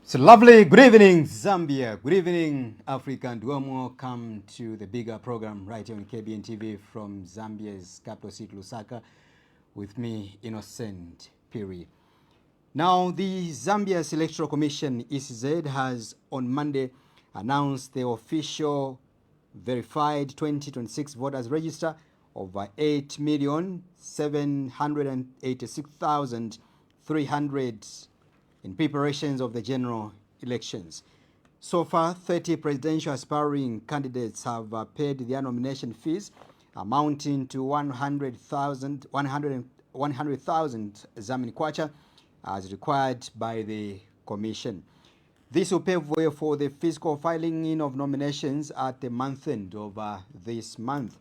So lovely. Good evening, Zambia. Good evening, Africa, and warm welcome to the bigger program right here on KBN TV from Zambia's capital city, Lusaka, with me, Innocent Piri. Now, the Zambia's Electoral Commission, ECZ, has on Monday announced the official verified 2026 voters register of 8,786,300 in preparations of the general elections. So far, 30 presidential aspiring candidates have paid their nomination fees amounting to 100,000 Zambian kwacha as required by the commission. This will pave way for the physical filing in of nominations at the month end of this month.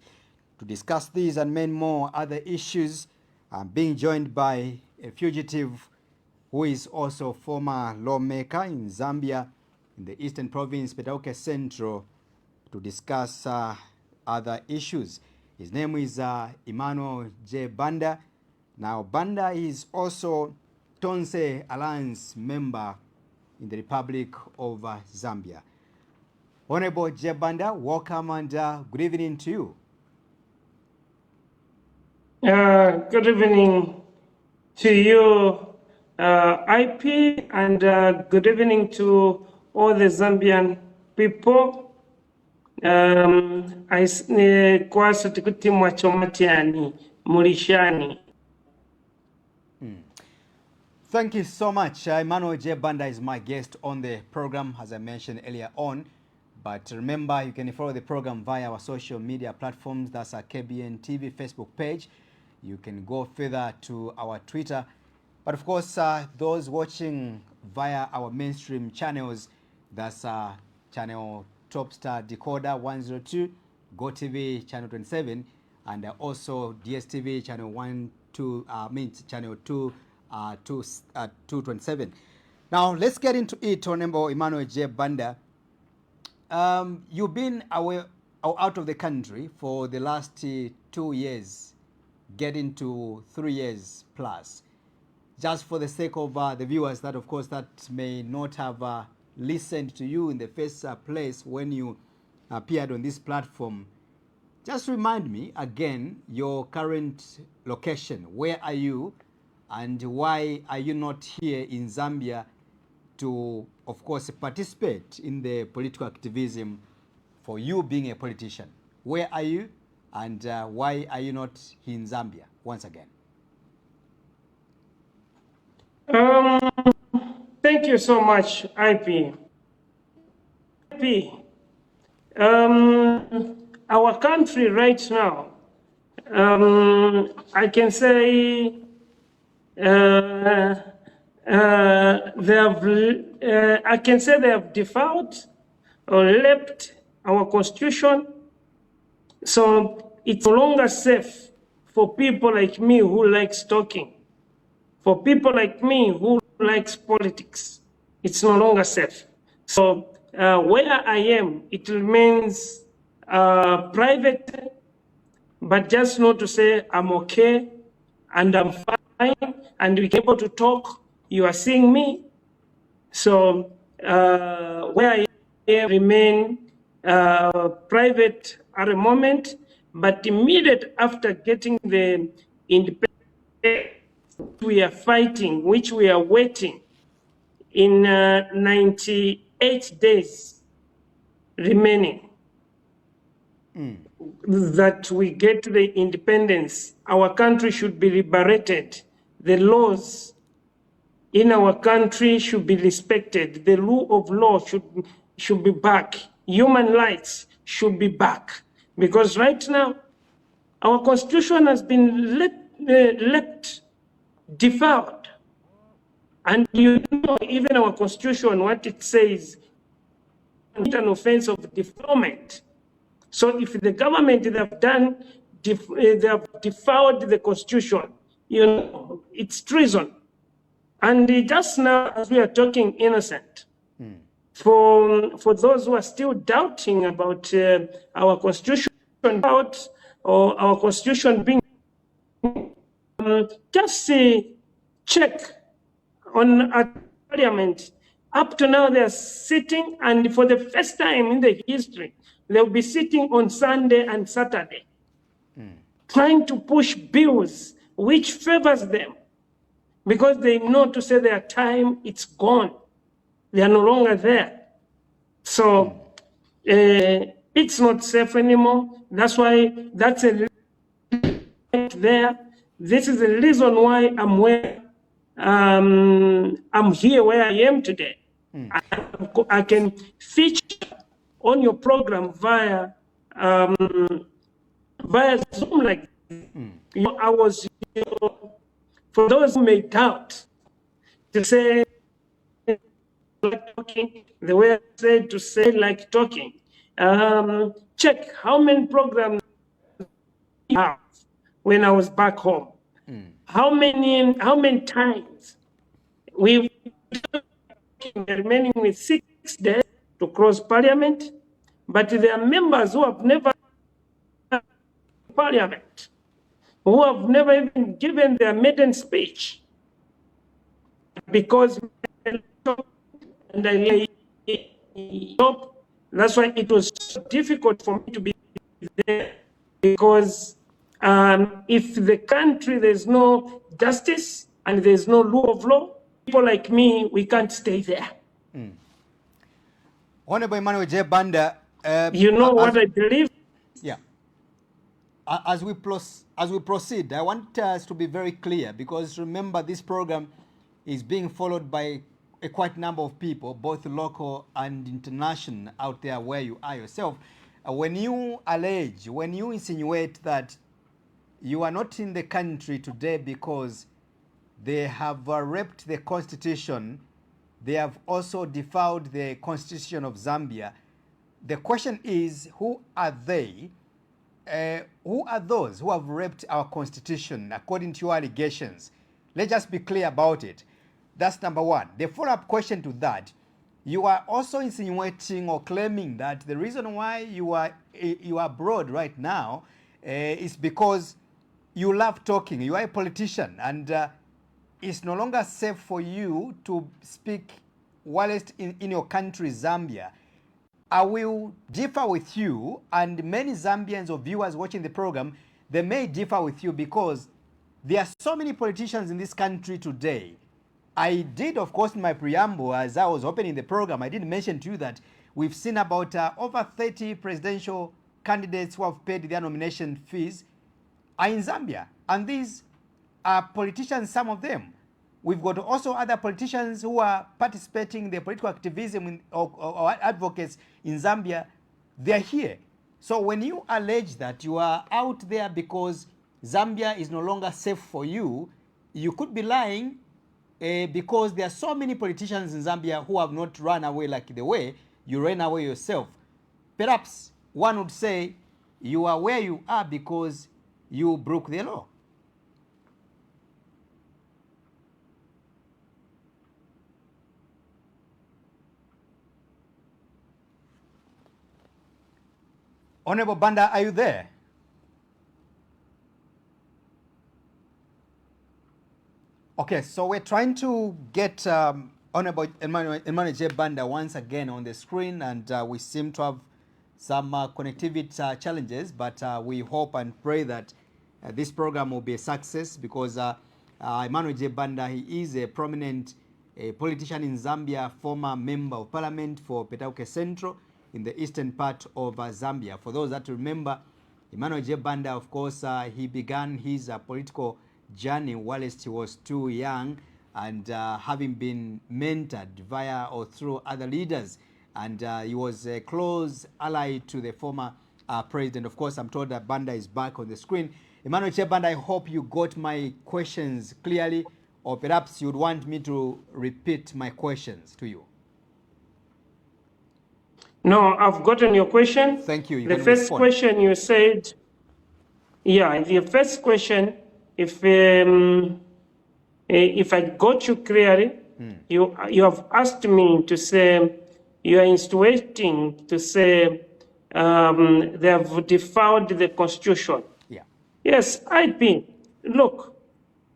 To discuss these and many more other issues, I'm being joined by a fugitive who is also former lawmaker in Zambia, in the Eastern Province, Petauke Central, to discuss other issues. His name is Emmanuel J. Banda. Now, Banda is also Tonse Alliance member in the Republic of Zambia. Honorable J. Banda, welcome and good evening to you. Good evening to you, IP, and good evening to all the Zambian people. Kwasa tikuti mwachomatiani mulishani. Thank you so much. Emmanuel J. Banda is my guest on the program, as I mentioned earlier on. But remember, you can follow the program via our social media platforms. That's our KBN TV Facebook page. You can go further to our Twitter. But of course, those watching via our mainstream channels, that's channel Topstar Decoder 102, GoTV channel 27, and also DSTV channel channel 227. Now, let's get into it, Honorable Emmanuel J. Banda. You've been away, out of the country for the last 2 years, getting to 3 years plus. Just for the sake of the viewers that, of course, that may not have listened to you in the first place when you appeared on this platform, just remind me again your current location. Where are you, and why are you not here in Zambia to, of course, participate in the political activism for you being a politician? Where are you, and why are you not here in Zambia once again? Thank you so much, IP. Our country right now, I can say they have defied or left our constitution. So it's no longer safe for people like me who likes talking. For people like me who likes politics, it's no longer safe. So where I am, it remains private, but just not to say I'm okay and I'm fine and we can able to talk. You are seeing me. So where I am remain private at the moment, but immediate after getting the independence, we are fighting, which we are waiting in 98 days remaining that we get the independence. Our country should be liberated. The laws in our country should be respected. The rule of law should be back. Human rights should be back. Because right now, our constitution has been left defiled. And you know, even our constitution, what it says, an offense of defilement. So if the government they have done, they have defiled the constitution, you know, it's treason. And just now, as we are talking, Innocent, for those who are still doubting about our constitution, or our constitution being, just check on our parliament Up to now, they're sitting, and for the first time in the history, they'll be sitting on Sunday and Saturday, trying to push bills which favors them, because they know to say their time, it's gone. They are no longer there. So it's not safe anymore. That's why that's a there. This is the reason why I'm where I'm here where I am today. I can feature on your program via Zoom like I was, for those who may doubt, to say like talking, the way I said to say like talking. Check how many programs I have when I was back home. How many times we remaining with 6 days to cross parliament, but there are members who have never parliament, who have never even given their maiden speech, because and I that's why it was so difficult for me to be there, because if the country there's no justice and there's no rule of law, people like me, we can't stay there. Honorable Emmanuel J. Banda, you know what I believe? Yeah. As we proceed, I want us to be very clear, because remember, this program is being followed by a quite number of people, both local and international, out there where you are yourself. When you allege, when you insinuate that you are not in the country today because they have raped the constitution, they have also defiled the constitution of Zambia, the question is, who are they? Who are those who have raped our constitution according to your allegations? Let's just be clear about it. That's number one. The follow-up question to that, you are also insinuating or claiming that the reason why you are abroad right now is because you love talking. You are a politician, and it's no longer safe for you to speak whilst in your country, Zambia. I will differ with you, and many Zambians or viewers watching the program, they may differ with you, because there are so many politicians in this country today. I did, of course, in my preamble, as I was opening the program, I did mention to you that we've seen about over 30 presidential candidates who have paid their nomination fees are in Zambia. And these are politicians, some of them. We've got also other politicians who are participating in the political activism or advocates in Zambia. They're here. So when you allege that you are out there because Zambia is no longer safe for you, you could be lying, because there are so many politicians in Zambia who have not run away like the way you ran away yourself. Perhaps one would say you are where you are because you broke the law. Honorable Banda, are you there? Okay, so we're trying to get Honorable Emmanuel J. Banda once again on the screen, and we seem to have some connectivity challenges, but we hope and pray that this program will be a success, because Emmanuel J. Banda, he is a prominent politician in Zambia, former member of parliament for Petauke Central in the eastern part of Zambia. For those that remember, Emmanuel J. Banda, of course, he began his political journey whilst he was too young, and having been mentored via or through other leaders, and he was a close ally to the former president. Of course, I'm told that Banda is back on the screen. Emmanuel J. Banda, I hope you got my questions clearly, or perhaps you'd want me to repeat my questions to you. No, I've gotten your question. Thank you. The first question you said, yeah, the first question, if I got you clearly, you have asked me to say, you are insinuating to say they have defiled the constitution. Yeah. Yes, IP. Look,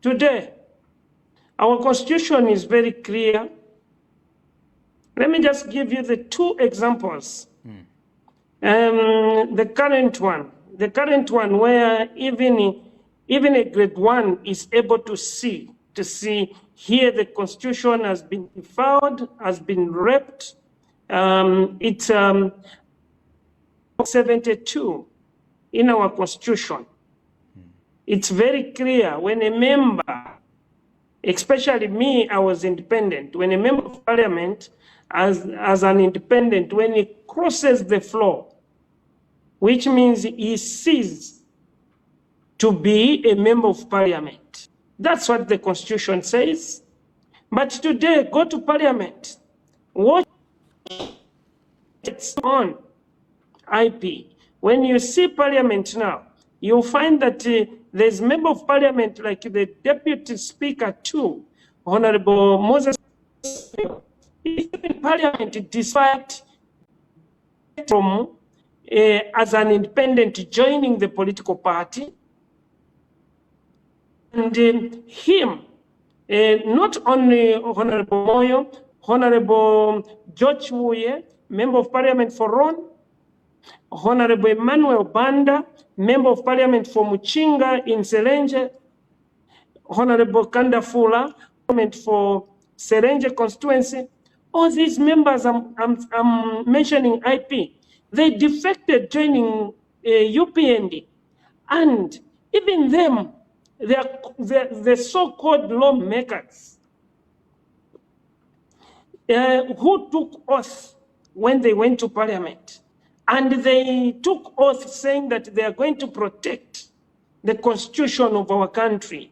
today, our constitution is very clear. Let me just give you the two examples. The current one where even a grade 1 is able to see here the Constitution has been defiled, has been raped. It's 72 in our Constitution. It's very clear when a member, especially me, I was independent. When a member of parliament, as an independent, when he crosses the floor, which means he ceases to be a member of parliament. That's what the Constitution says. But today, go to parliament, watch it's on IP. When you see parliament now, you'll find that there's member of parliament like the deputy speaker too, Honorable Moses, in parliament despite from as an independent joining the political party, and him, not only Honorable Moyo, Honorable George Wuye, Member of Parliament for Ron, Honorable Emmanuel Banda, Member of Parliament for Muchinga in Serenje, Honorable Kandafula, Parliament for Serenje constituency. All these members I'm mentioning IP, they defected joining UPND. And even them, the so-called lawmakers who took oath when they went to parliament, and they took oath saying that they are going to protect the constitution of our country.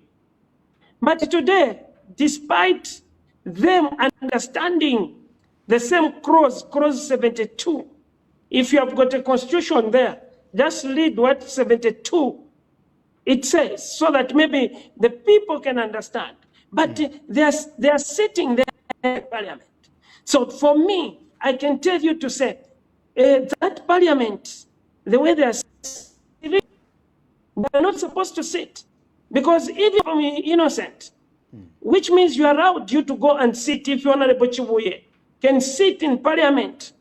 But today, despite them understanding the same clause 72, if you have got a constitution there, just read what 72 it says, so that maybe the people can understand. But they are sitting there in parliament. So for me, I can tell you to say, that parliament, the way they are sitting, they're not supposed to sit. Because even from innocent, which means you are allowed you to go and sit if Honorable Chibuye can sit in parliament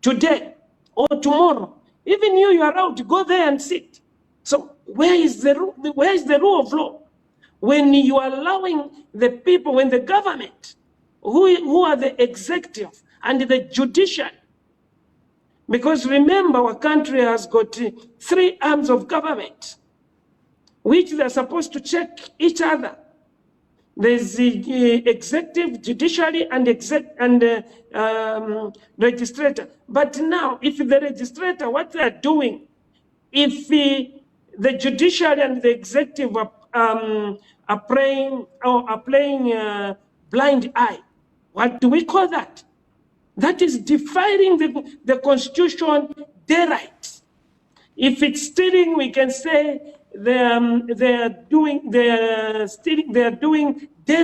today or tomorrow. Even you are allowed to go there and sit. So where is the rule of law? When you are allowing the people, when the government, who are the executive and the judicial, because remember our country has got 3 arms of government, which they're supposed to check each other. There's the executive, judiciary, and legislator. But now, if the legislator, what they are doing, if the judiciary and the executive are playing blind eye, what do we call that? That is defiling the Constitution, their rights. If it's stealing, we can say they are doing their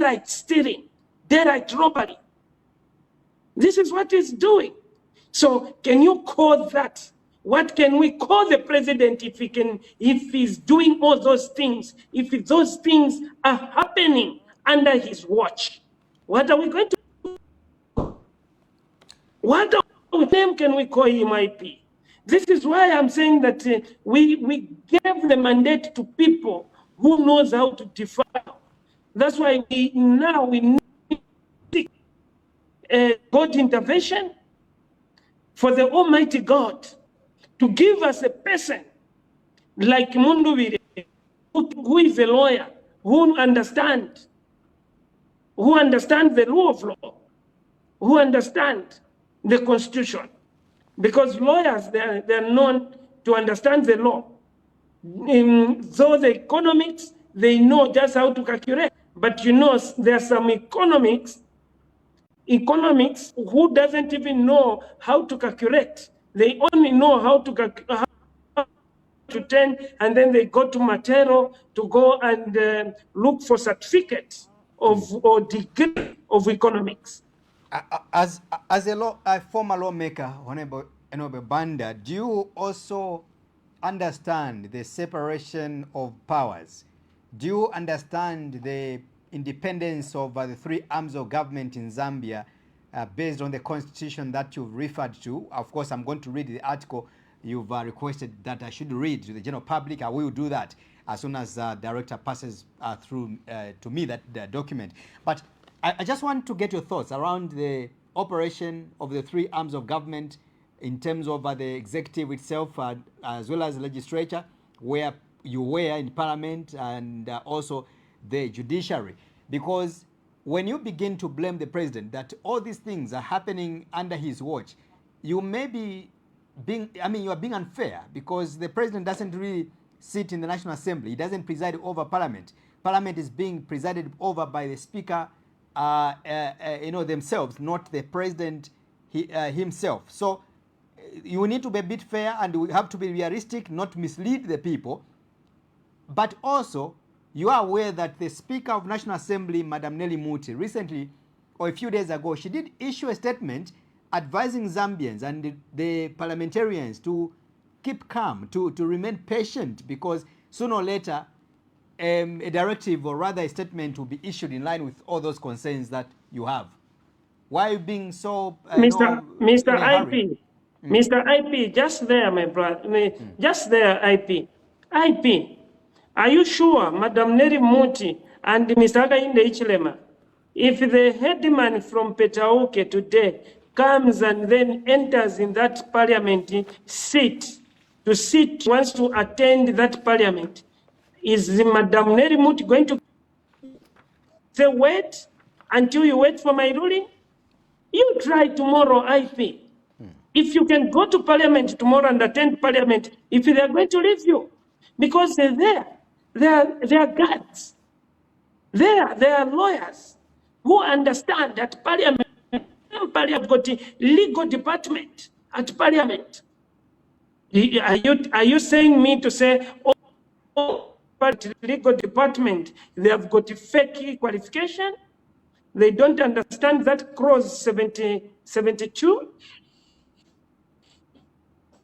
right stealing, their right robbery. This is what it's doing. So can you call that? What can we call the president if he's doing all those things, if those things are happening under his watch? What are we going to do? What name can we call him IP? This is why I'm saying that we gave the mandate to people who knows how to defile. That's why we need God intervention for the Almighty God to give us a person like Mundubile, who is a lawyer, who understands the rule of law, who understands the Constitution. Because lawyers, they're known to understand the law. Though the economics, they know just how to calculate. But there are some economics who doesn't even know how to calculate. They only know how to turn, and then they go to Matero to go and look for certificates or degree of economics. As a former lawmaker, Honorable Banda, do you also understand the separation of powers? Do you understand the independence of the 3 arms of government in Zambia, based on the constitution that you've referred to. Of course, I'm going to read the article you've requested that I should read to the general public. I will do that as soon as director passes through to me that document. But I just want to get your thoughts around the operation of the three arms of government in terms of the executive itself as well as the legislature, where you were in parliament, and also the judiciary. Because when you begin to blame the president that all these things are happening under his watch, you may be being, you are being unfair, because the president doesn't really sit in the National Assembly. He doesn't preside over parliament. Parliament is being presided over by the speaker themselves, not the president himself. So you need to be a bit fair, and we have to be realistic, not mislead the people. But also, you are aware that the Speaker of National Assembly, Madam Nelly Muti, recently, or a few days ago, she did issue a statement advising Zambians and the parliamentarians to keep calm, to remain patient, because sooner or later, a directive, or rather a statement, will be issued in line with all those concerns that you have. Why are you being so Mr. IP? Mr. IP, just there, my brother, just there, IP. IP, are you sure, Madam Nelly Muti and Mr. Hakainde Hichilema, if the headman from Petauke today comes and then enters in that parliament seat, wants to attend that parliament, is Madam Nelly Muti going to say, wait until you wait for my ruling? You try tomorrow, IP. If you can go to parliament tomorrow and attend parliament, if they are going to leave you, because they're there. They are guards. They are lawyers who understand that parliament have got a legal department at parliament. Are you saying me to say, but legal department, they have got a fake qualification? They don't understand that clause 72?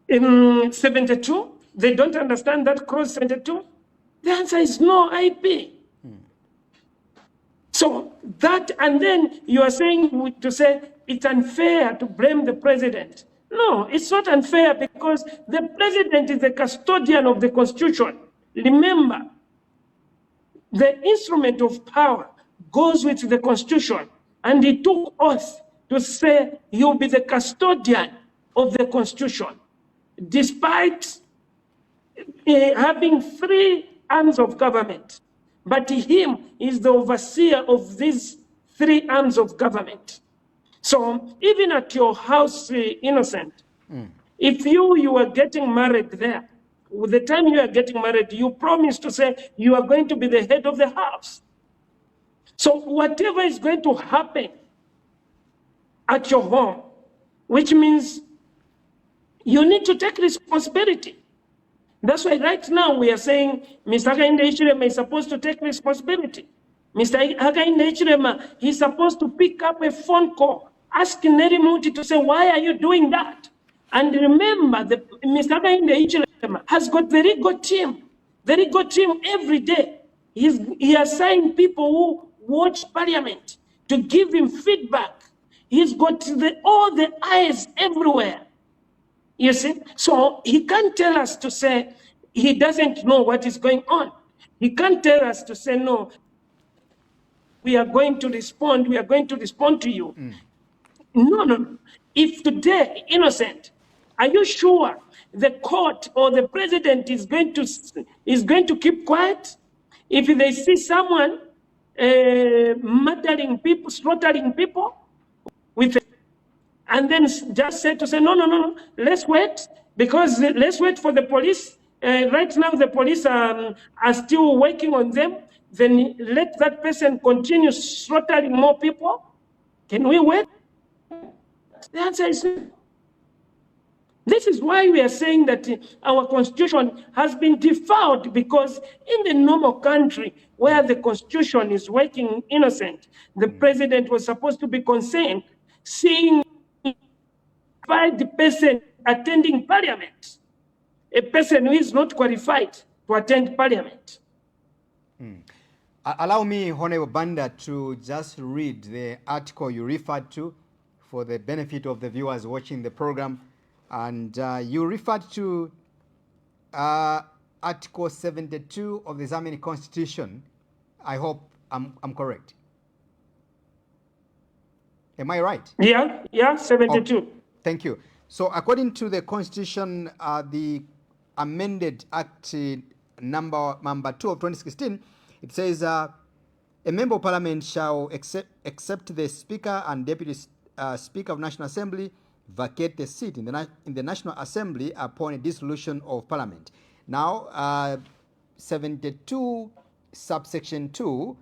In 72, they don't understand that clause 72? The answer is no, IP. So that, and then you are saying to say it's unfair to blame the president. No, it's not unfair, because the president is the custodian of the Constitution. Remember, the instrument of power goes with the Constitution, and he took oath to say he will be the custodian of the Constitution, despite having three arms of government. But him is the overseer of these three arms of government. So even at your house, Innocent, if you are getting married there, with the time you are getting married, you promise to say you are going to be the head of the house. So whatever is going to happen at your home, which means you need to take responsibility. That's why right now we are saying Mr. Hakainde Hichilema is supposed to take responsibility. Mr. Hakainde Hichilema, he's supposed to pick up a phone call, ask Nelly Muti to say, why are you doing that? And remember, Mr. Hakainde Hichilema has got the legal team every day. He assigned people who watch parliament to give him feedback. He's got all the eyes everywhere. You see? So he can't tell us to say he doesn't know what is going on. He can't tell us to say, no, we are going to respond to you. No. If today, Innocent, are you sure the court or the president is going to keep quiet? If they see someone murdering people, slaughtering people, and then just say to say, no, let's wait, because let's wait for the police. Right now, the police are still working on them. Then let that person continue slaughtering more people. Can we wait? The answer is no. This is why we are saying that our constitution has been defiled, because in the normal country where the constitution is working, Innocent, the president was supposed to be concerned seeing the person attending parliament, a person who is not qualified to attend parliament. Allow me, Honorable Banda, to just read the article you referred to for the benefit of the viewers watching the program. And you referred to Article 72 of the Zambian Constitution. I hope I'm correct. Am I right? Yeah, 72. Oh, thank you. So according to the Constitution, the amended Act number 2 of 2016, it says a member of parliament shall, except the speaker and deputy speaker of National Assembly, vacate the seat in the National Assembly upon a dissolution of parliament. Now, 72 subsection 2,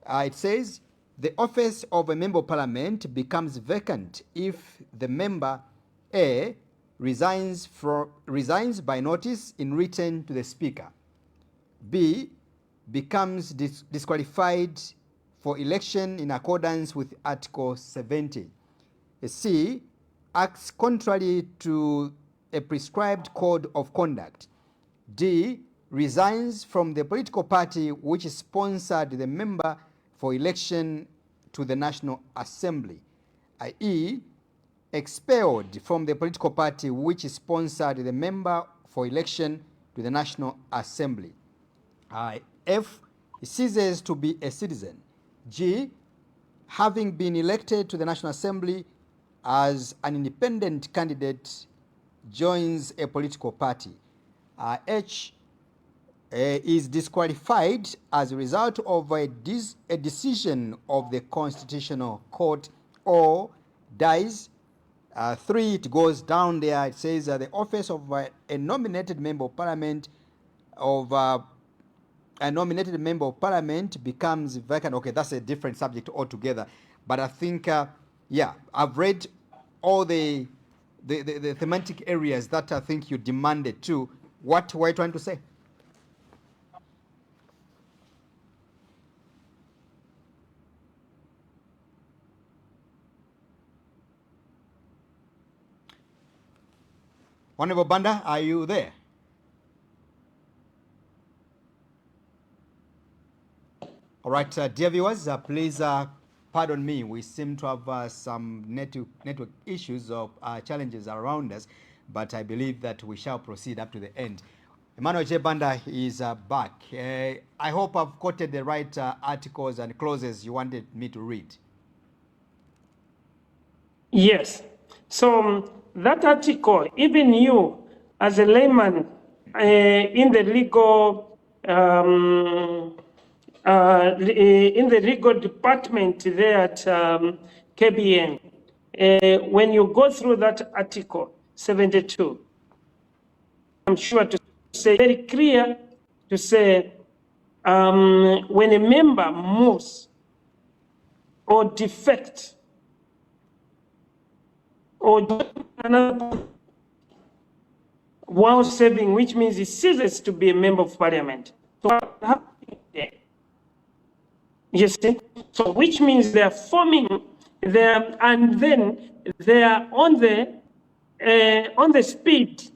it says the office of a member of parliament becomes vacant if the member A resigns by notice in written to the speaker, B becomes disqualified for election in accordance with Article 70, C acts contrary to a prescribed code of conduct, D resigns from the political party which sponsored the member for election to the National Assembly, i.e. expelled from the political party which sponsored the member for election to the National Assembly. F ceases to be a citizen. G, having been elected to the National Assembly as an independent candidate, joins a political party. H is disqualified as a result of a decision of the Constitutional Court or dies. 3, it goes down there. It says the office of a nominated member of parliament becomes vacant. Okay, that's a different subject altogether. But I think, yeah, I've read all the thematic areas that I think you demanded too. What were you trying to say? Honorable Banda, are you there? All right, dear viewers, please pardon me. We seem to have some network issues or challenges around us, but I believe that we shall proceed up to the end. Emmanuel J. Banda is back. I hope I've quoted the right articles and clauses you wanted me to read. Yes. So that article, even you, as a layman in the legal department there at KBN, when you go through that article 72, I'm sure to say very clear to say when a member moves or defects or another while serving, which means he ceases to be a member of parliament. So what happened there? You see? So which means they are forming there, and then they are on the speed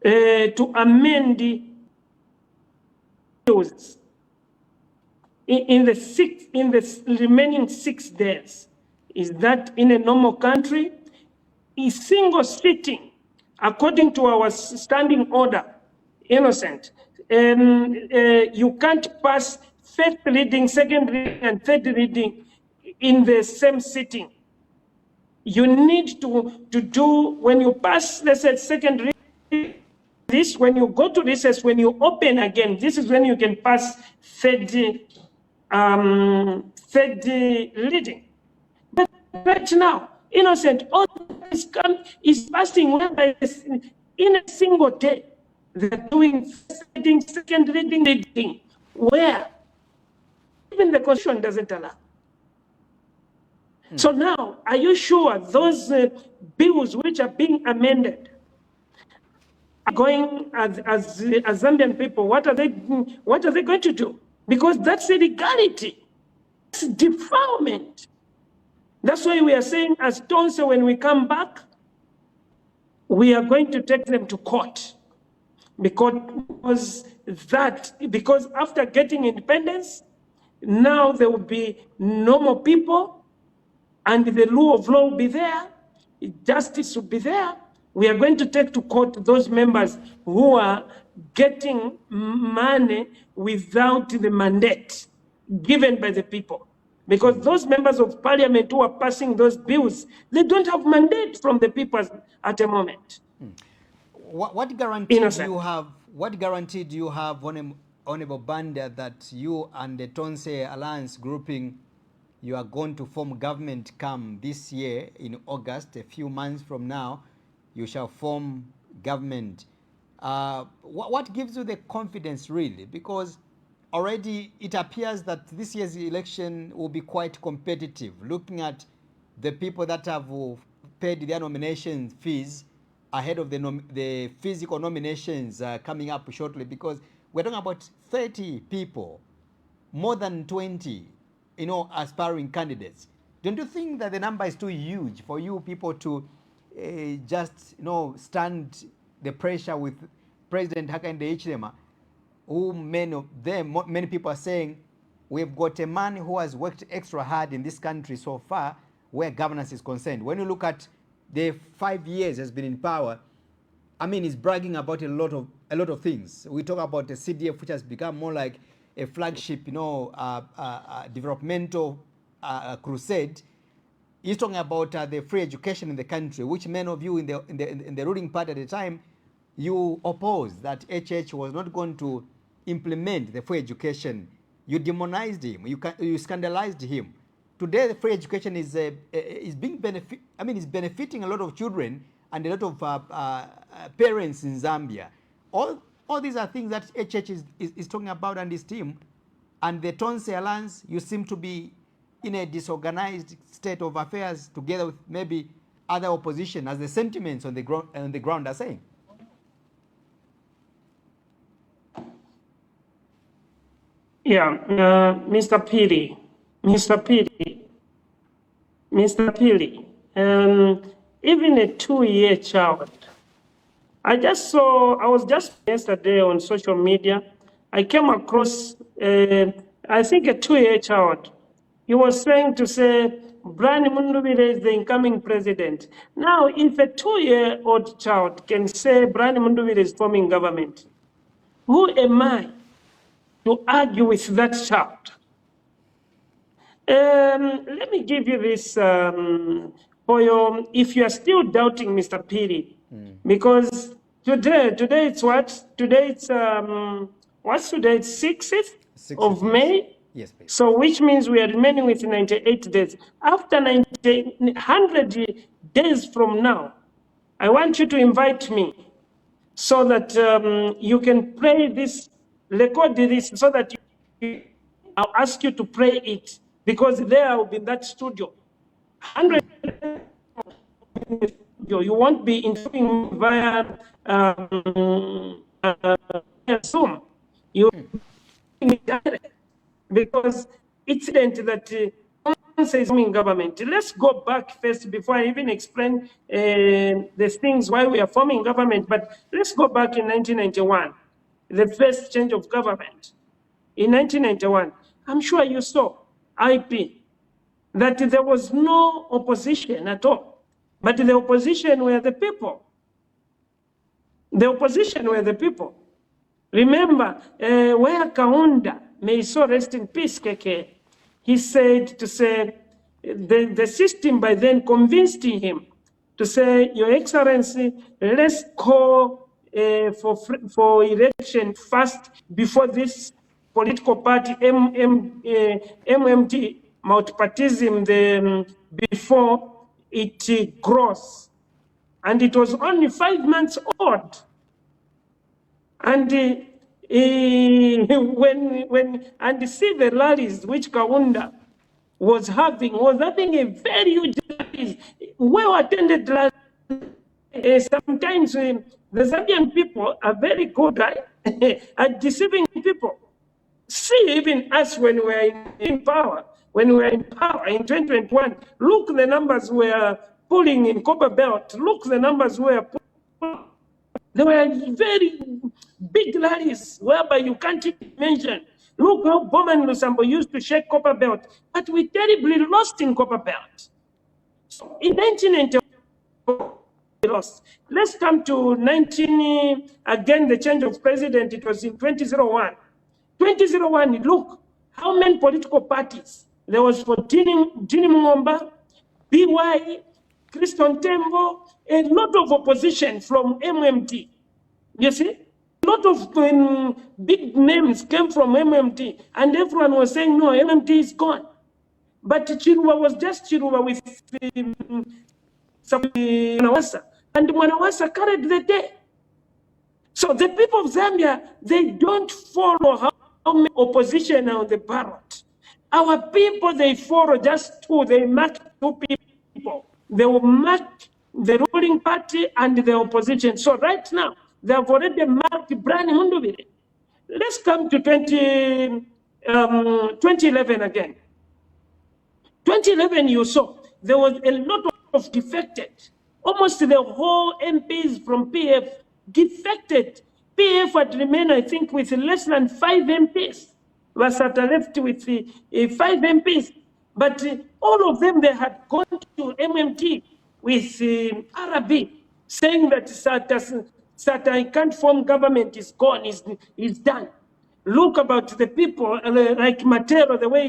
to amend the bills in the remaining 6 days. Is that in a normal country? A single sitting, according to our standing order, innocent, you can't pass first reading, second reading, and third reading in the same sitting. You need to do, when you pass, let's say, second reading, this, when you go to recess, when you open again, this is when you can pass third reading. But right now, innocent, all this is passing in a single day. They're doing first reading, second reading, where even the Constitution doesn't allow. So now, are you sure those bills which are being amended are going as Zambian people? What are they going to do? Because that's illegality. It's defilement. That's why we are saying, as Tonse, when we come back, we are going to take them to court. Because after getting independence, now there will be normal people and the rule of law will be there, justice will be there. We are going to take to court those members who are getting money without the mandate given by the people. Because those members of parliament who are passing those bills, they don't have mandate from the people at the moment. What guarantee do you have? What guarantee do you have, Honorable Banda, that you and the Tonse Alliance grouping, you are going to form government come this year in August, a few months from now, you shall form government? What gives you the confidence, really? Because already it appears that this year's election will be quite competitive, looking at the people that have paid their nomination fees ahead of the physical nominations coming up shortly, because we're talking about 30 people, more than 20, aspiring candidates. Don't you think that the number is too huge for you people to just, stand the pressure with President Hakainde Hichilema, who many people are saying, we've got a man who has worked extra hard in this country so far where governance is concerned. When you look at the 5 years has been in power, I mean, he's bragging about a lot of things. We talk about the CDF, which has become more like a flagship, developmental crusade. He's talking about the free education in the country, which many of you in the ruling party at the time, you opposed that HH was not going to implement the free education. You demonized him. You scandalized him. Today, the free education is benefiting a lot of children and a lot of parents in Zambia. All these are things that HH is talking about, and his team. And the Tonse Alliance, you seem to be in a disorganized state of affairs together with maybe other opposition, as the sentiments on the ground are saying. Yeah, Mr. Pili, even a 2-year child. I was just yesterday on social media, I came across, I think a 2-year child. He was saying Brian Mundubile is the incoming president. Now, if a 2-year-old child can say Brian Mundubile is forming government, who am I to argue with that child? Let me give you this if you are still doubting Mr. Piri, because today it's what? Today it's what's today? It's 6th of May. Yes, please. So which means we are remaining with 98 days. After 100 days from now, I want you to invite me so that you can play this, record this, so that I'll ask you to play it, because there I will be in that studio. 100 you won't be interviewing via Zoom. You because it's evident that says forming government. Let's go back first before I even explain the things why we are forming government. But let's go back in 1991, the first change of government. In 1991, I'm sure you saw IP, that there was no opposition at all. But the opposition were the people. The opposition were the people. Remember, where Kaunda, may so rest in peace, Keke, he said the system by then convinced him to say, Your Excellency, let's call for election first before this political party, MMT, multipartism, before it grows. And it was only 5 months old. And and see the rallies which Kaunda was having a very huge rallies, well-attended rallies. Sometimes the Zambian people are very good at deceiving people. See, even us when we were in power, in 2021, look the numbers we are pulling in Copper Belt. Look the numbers we are pulling. There were very big rallies whereby you can't even mention. Look how Bowman Lusambo used to shake Copper Belt, but we terribly lost in Copper Belt. So in 1994, we lost. Let's come to again, the change of president, it was in 2001. 2001, look, how many political parties? There was for Dini Mungomba, BY, Christian Tembo, a lot of opposition from MMT. You see? A lot of big names came from MMT, and everyone was saying, no, MMT is gone. But Chiruba was just Chiruba with Mwanawasa, and Mwanawasa carried the day. So the people of Zambia, they don't follow how many opposition are on the ballot. Our people, they follow just two. They mark two people. They will mark the ruling party and the opposition. So right now, they have already marked Brian Mundubile. Let's come to 2011 again. 2011, you saw there was a lot of defected. Almost the whole MPs from PF defected. PF had remained, I think, with less than 5 MPs. Wasata left with 5 MPs. But all of them, they had gone to MMT with RB, saying that Sata can't form government, is gone, is done. Look about the people like Matero, the way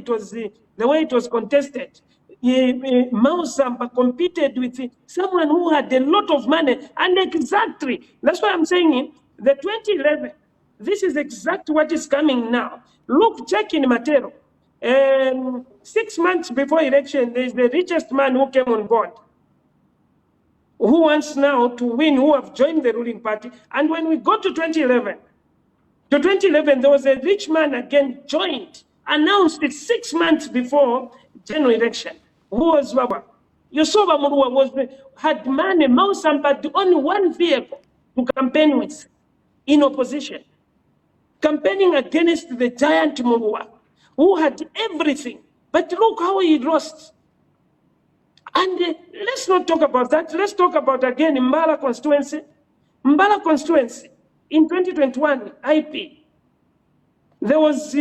it was contested. Mausamba competed with someone who had a lot of money, and exactly that's why I'm saying the 2011. This is exactly what is coming now. Look, check in Matero. 6 months before election, there is the richest man who came on board, who wants now to win, who have joined the ruling party. And when we go to 2011, there was a rich man again joined, announced it 6 months before general election. Who was Baba? Yosoba Murua had money, but only one vehicle to campaign with in opposition. Campaigning against the giant Murua, who had everything. But look how he lost. And let's not talk about that. Let's talk about again Mbala constituency. Mbala constituency. In 2021, IP, there was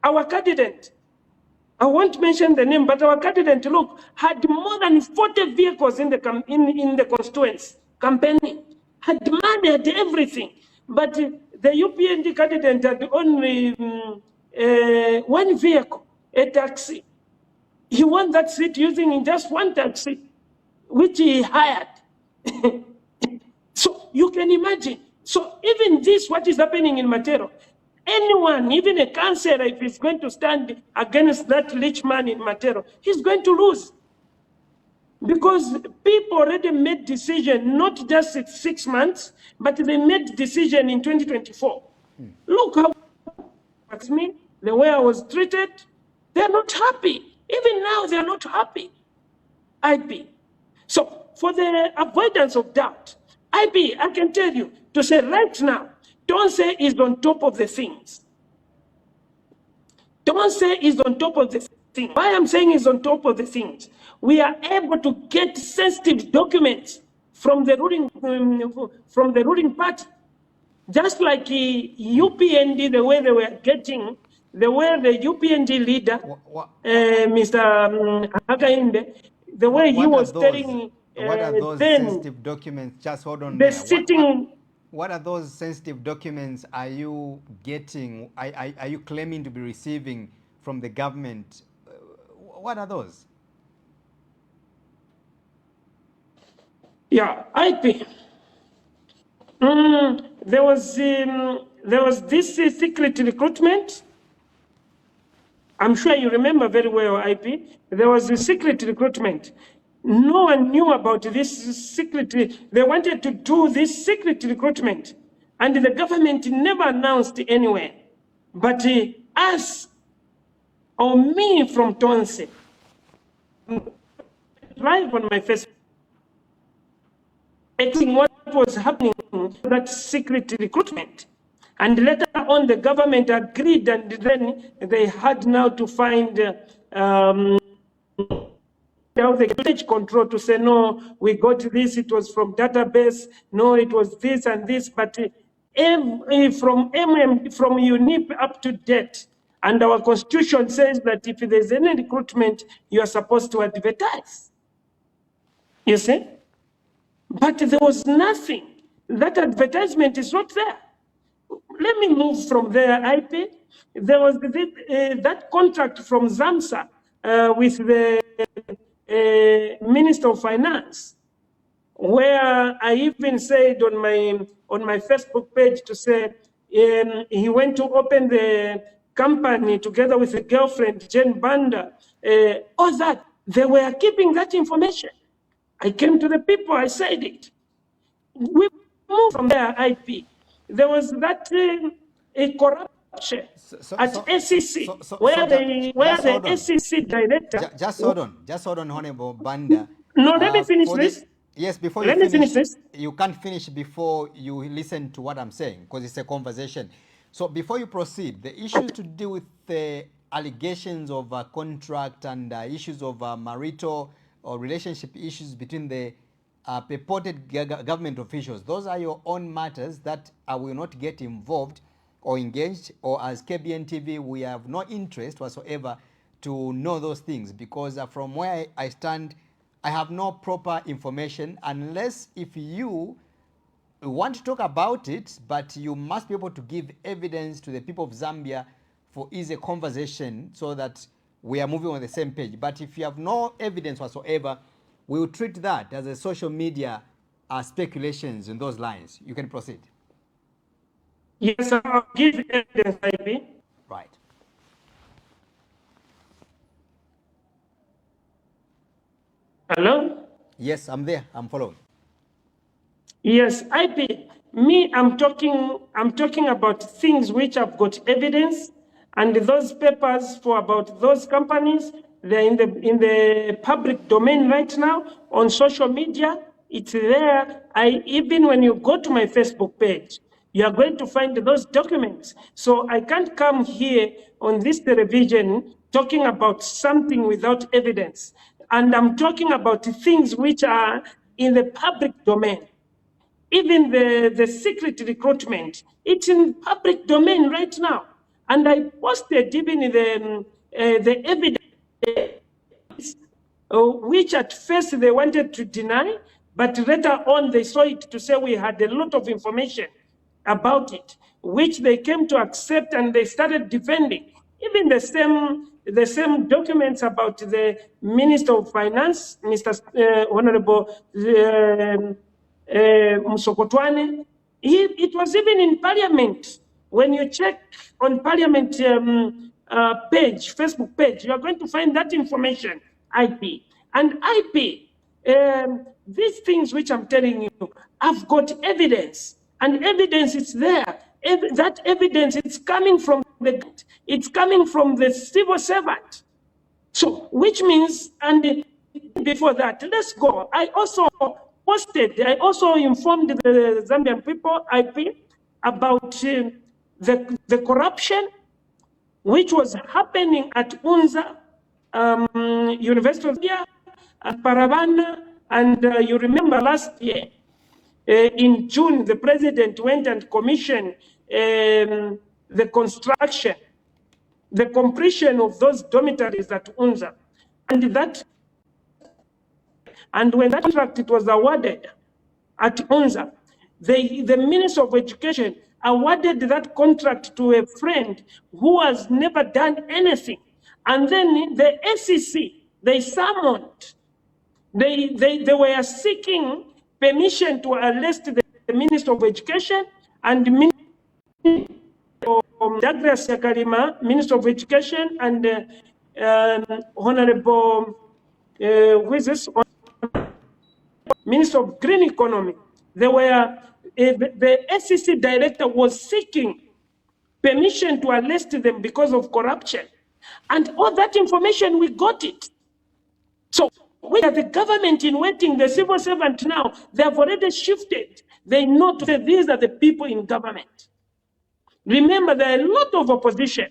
our candidate. I won't mention the name, but our candidate, look, had more than 40 vehicles in the constituency campaigning, had money, had everything. But the UPND candidate had only one vehicle, a taxi. He won that seat using just one taxi, which he hired. So you can imagine. So even this, what is happening in Matero, anyone, even a councillor, if he's going to stand against that rich man in Matero, he's going to lose. Because people already made decision, not just in 6 months, but they made decision in 2024. Look how that's me, the way I was treated, they're not happy. Even now, they're not happy. IP. So for the avoidance of doubt, IP, I can tell you, to say right now, don't say is on top of the things. Don't say is on top of the things. Why I'm saying is on top of the things. We are able to get sensitive documents from the ruling party. Just like UPND, the way they were getting, the way the UPND leader, Mr. Hakainde, the way he was telling... What are those sensitive documents? Just hold on there. What are those sensitive documents are you getting, are you claiming to be receiving from the government? What are those? Yeah, IP. There was this secret recruitment. I'm sure you remember very well, IP. There was a secret recruitment. No one knew about this secret. They wanted to do this secret recruitment, and the government never announced anywhere. But us, or me from Tonse, live on my Facebook, what was happening, that secret recruitment. And later on, the government agreed, and then they had now to find the village control to say, no, we got this, it was from database, no, it was this and this, but from UNIP up to date, And our constitution says that if there's any recruitment, you are supposed to advertise. You see? But there was nothing. That advertisement is not there. Let me move from there, IP. There was that contract from ZAMSA with the Minister of Finance, where I even said on my Facebook page to say he went to open the company together with a girlfriend, Jane Banda. All that, they were keeping that information. I came to the people, I said it. We moved from there, IP. There was that a corruption at SEC, where the SEC director... Just hold on, Honorable Banda. No, let me finish this. Yes, before let you me finish this. You can't finish before you listen to what I'm saying, because it's a conversation. So before you proceed, the issues to do with the allegations of contract and issues of marital or relationship issues between the purported government officials, those are your own matters that I will not get involved or engaged, or as KBN TV, we have no interest whatsoever to know those things, because from where I stand, I have no proper information, unless if you want to talk about it, but you must be able to give evidence to the people of Zambia for easy conversation so that we are moving on the same page. But if you have no evidence whatsoever, we will treat that as a social media speculations in those lines. You can proceed. Yes, I'll give evidence, IP. Right. Hello? Yes, I'm there. I'm following. Yes, IP. Me, I'm talking about things which have got evidence, and those papers for about those companies, they're in the public domain right now on social media. It's there. Even when you go to my Facebook page, you are going to find those documents. So I can't come here on this television talking about something without evidence. And I'm talking about things which are in the public domain. Even the secret recruitment, it's in public domain right now. And I posted even the evidence, which at first they wanted to deny, but later on they saw it to say we had a lot of information about it, which they came to accept, and they started defending. Even the same documents about the Minister of Finance, Mr. Honorable Musokotwane, it was even in Parliament. When you check on Parliament page, Facebook page, you are going to find that information, IP. And IP, these things which I'm telling you, I've got evidence, and evidence is there. That evidence, it's coming from the civil servant. So, which means, and before that, let's go. I also informed the Zambian people, IP, about the corruption which was happening at UNZA, University of Zambia, at Paravana, and you remember last year, in June, the president went and commissioned the construction, the completion of those dormitories at UNZA. And when that contract it was awarded at UNZA, the Minister of Education awarded that contract to a friend who has never done anything. And then the SEC, they summoned, they were seeking permission to arrest the Minister of Education and Douglas Yakalima, Minister of Education, and Honorable, who is this? Minister of Green Economy. They were, the SEC director was seeking permission to arrest them because of corruption. And all that information, we got it. So we are the government in waiting, the civil servant now, they have already shifted. They know to say these are the people in government. Remember, there are a lot of opposition.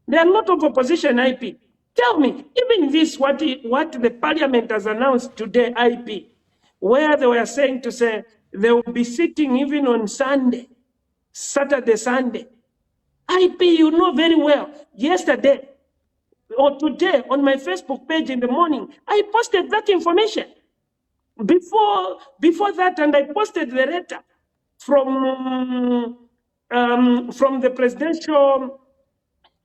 There are a lot of opposition, IP. Tell me, even this, what the parliament has announced today, IP, where they were saying to say they will be sitting even on Sunday, Saturday, Sunday. IP, you know very well, yesterday or today on my Facebook page in the morning, I posted that information. Before that, and I posted the letter from the presidential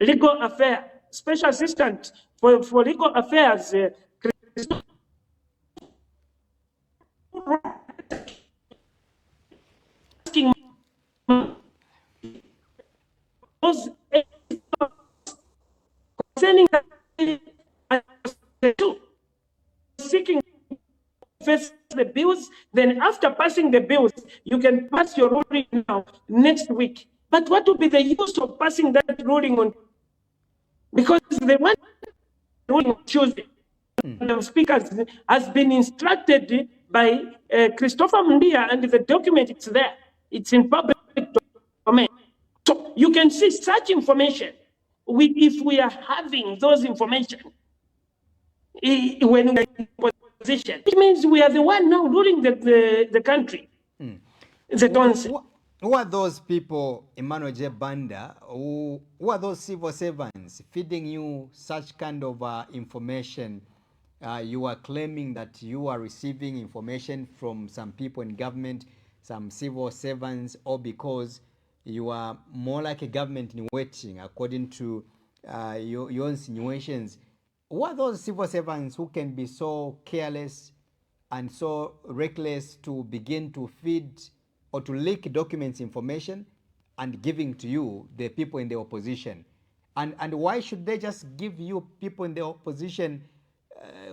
legal affairs, special assistant for legal affairs, asking those concerning seeking first the bills, then after passing the bills, you can pass your ruling now next week. But what would be the use of passing that ruling on? Because the one ruling on Tuesday, the speaker has been instructed by Christopher Mundia, and the document it's there. It's in public domain. So you can see such information. If we are having those information, when we are in position, it means we are the one now ruling the country. Who are those people, Emmanuel J. Banda, who are those civil servants feeding you such kind of information? You are claiming that you are receiving information from some people in government, some civil servants, or because you are more like a government in waiting, according to your insinuations. Who are those civil servants who can be so careless and so reckless to begin to feed or to leak documents information and giving to you, the people in the opposition? And why should they just give you, people in the opposition,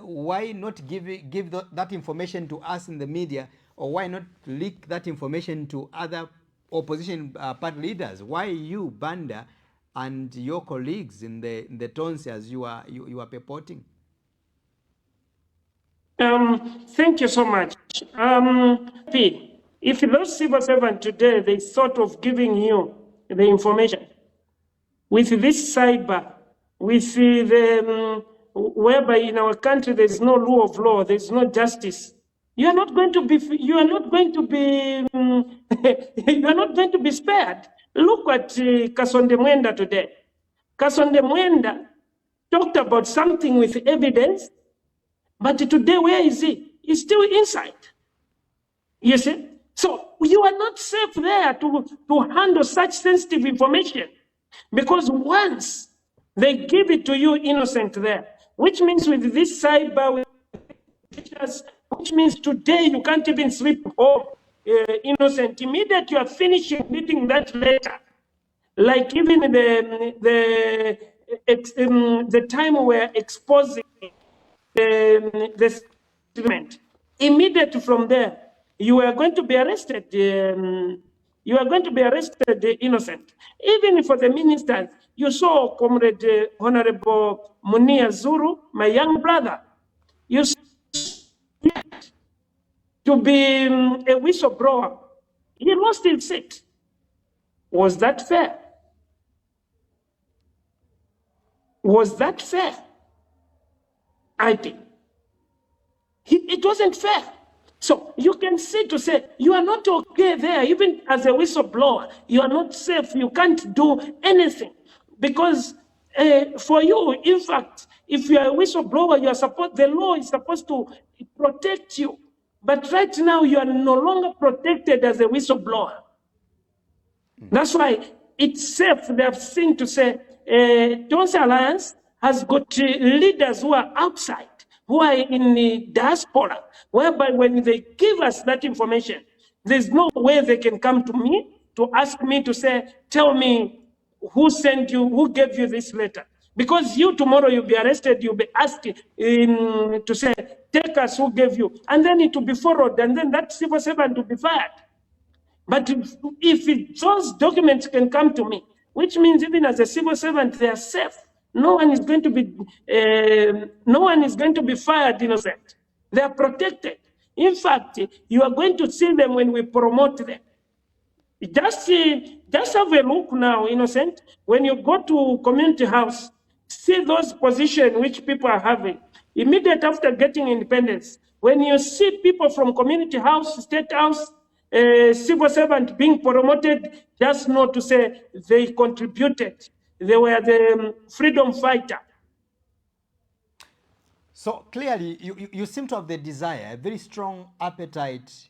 why not give that information to us in the media, or why not leak that information to other opposition party leaders? Why you, Banda, and your colleagues in the towns as you are purporting? Thank you so much. If those civil servants today, they thought of giving you the information with this cyber, with the whereby in our country there is no rule of law, there is no justice, you are not going to be you are not going to be spared. Look at Kasonde Mwenda today. Kasonde Mwenda talked about something with evidence, but today where is he? He's still inside. You see? So you are not safe there to handle such sensitive information, because once they give it to you innocent there, which means with this cyber, which means today you can't even sleep home innocent. Immediately you are finishing reading that letter, like even the time we're exposing the statement, immediately from there, you are going to be arrested. You are going to be arrested innocent. Even for the ministers, you saw Comrade Honorable Munia Zuru, my young brother, you to be a whistleblower. He lost his seat. Was that fair? Was that fair? I think it wasn't fair. So you can see to say you are not okay there, even as a whistleblower, you are not safe. You can't do anything because for you, in fact, if you are a whistleblower, you are the law is supposed to protect you. But right now, you are no longer protected as a whistleblower. That's why it's safe. They have seen to say, Tonse Alliance has got leaders who are outside, who are in the diaspora, whereby when they give us that information, there's no way they can come to me to ask me to say, tell me who sent you, who gave you this letter. Because you tomorrow you'll be arrested, you'll be asked to say, take us who gave you. And then it will be forwarded, and then that civil servant will be fired. But if those documents can come to me, which means even as a civil servant, they are safe. No one is going to be fired innocent. They are protected. In fact, you are going to see them when we promote them. Just have a look now, innocent. When you go to community house, see those positions which people are having. Immediately after getting independence, when you see people from community house, state house, civil servant being promoted, just not to say they contributed. They were the freedom fighter. So clearly, you seem to have the desire, a very strong appetite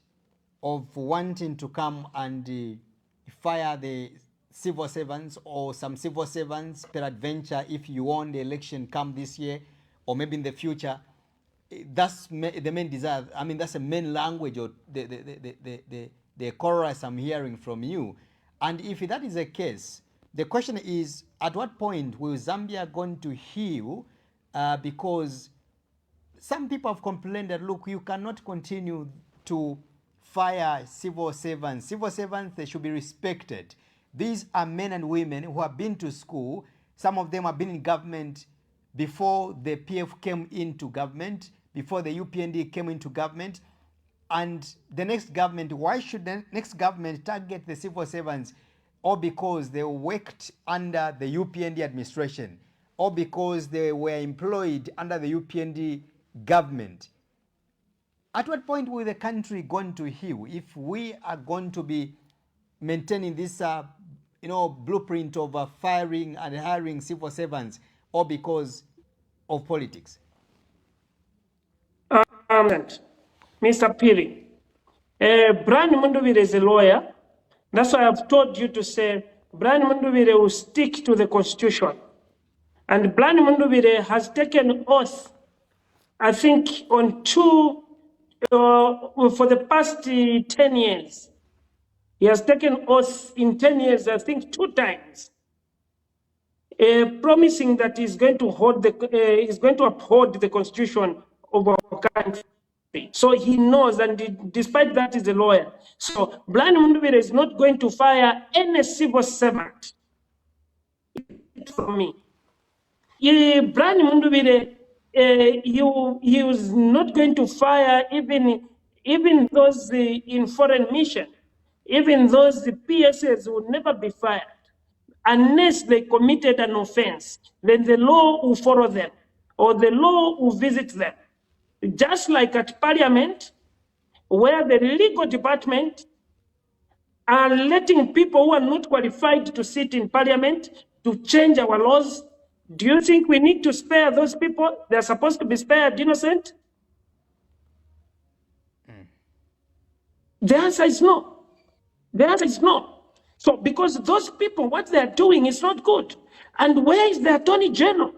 of wanting to come and fire the civil servants or some civil servants, peradventure, if you won the election come this year or maybe in the future. That's the main desire. I mean, that's the main language or the chorus I'm hearing from you. And if that is the case, the question is, at what point will Zambia going to heal? Because some people have complained that, look, you cannot continue to fire civil servants. Civil servants, they should be respected. These are men and women who have been to school. Some of them have been in government before the PF came into government, before the UPND came into government. And the next government, why should the next government target the civil servants? Or because they worked under the UPND administration, or because they were employed under the UPND government. At what point will the country going to heal if we are going to be maintaining this blueprint of firing and hiring civil servants, or because of politics? Mr. Piri, Brian Mundubile is a lawyer. That's why I've told you to say Brian Mundubile will stick to the Constitution. And Brian Mundubile has taken oath, I think, on for the past 10 years. He has taken oath in 10 years, I think 2 times, promising that he's going to uphold the Constitution of our country. So he knows, and despite that, he's a lawyer. So Brian Mundubile is not going to fire any civil servant. From me, Brian Mundubile, he was not going to fire even those in foreign mission, even those the PSS would never be fired unless they committed an offense. Then the law will follow them, or the law will visit them. Just like at Parliament, where the legal department are letting people who are not qualified to sit in Parliament to change our laws. Do you think we need to spare those people? They're supposed to be spared innocent? The answer is no. The answer is no. So because those people, what they're doing is not good. And where is the Attorney General?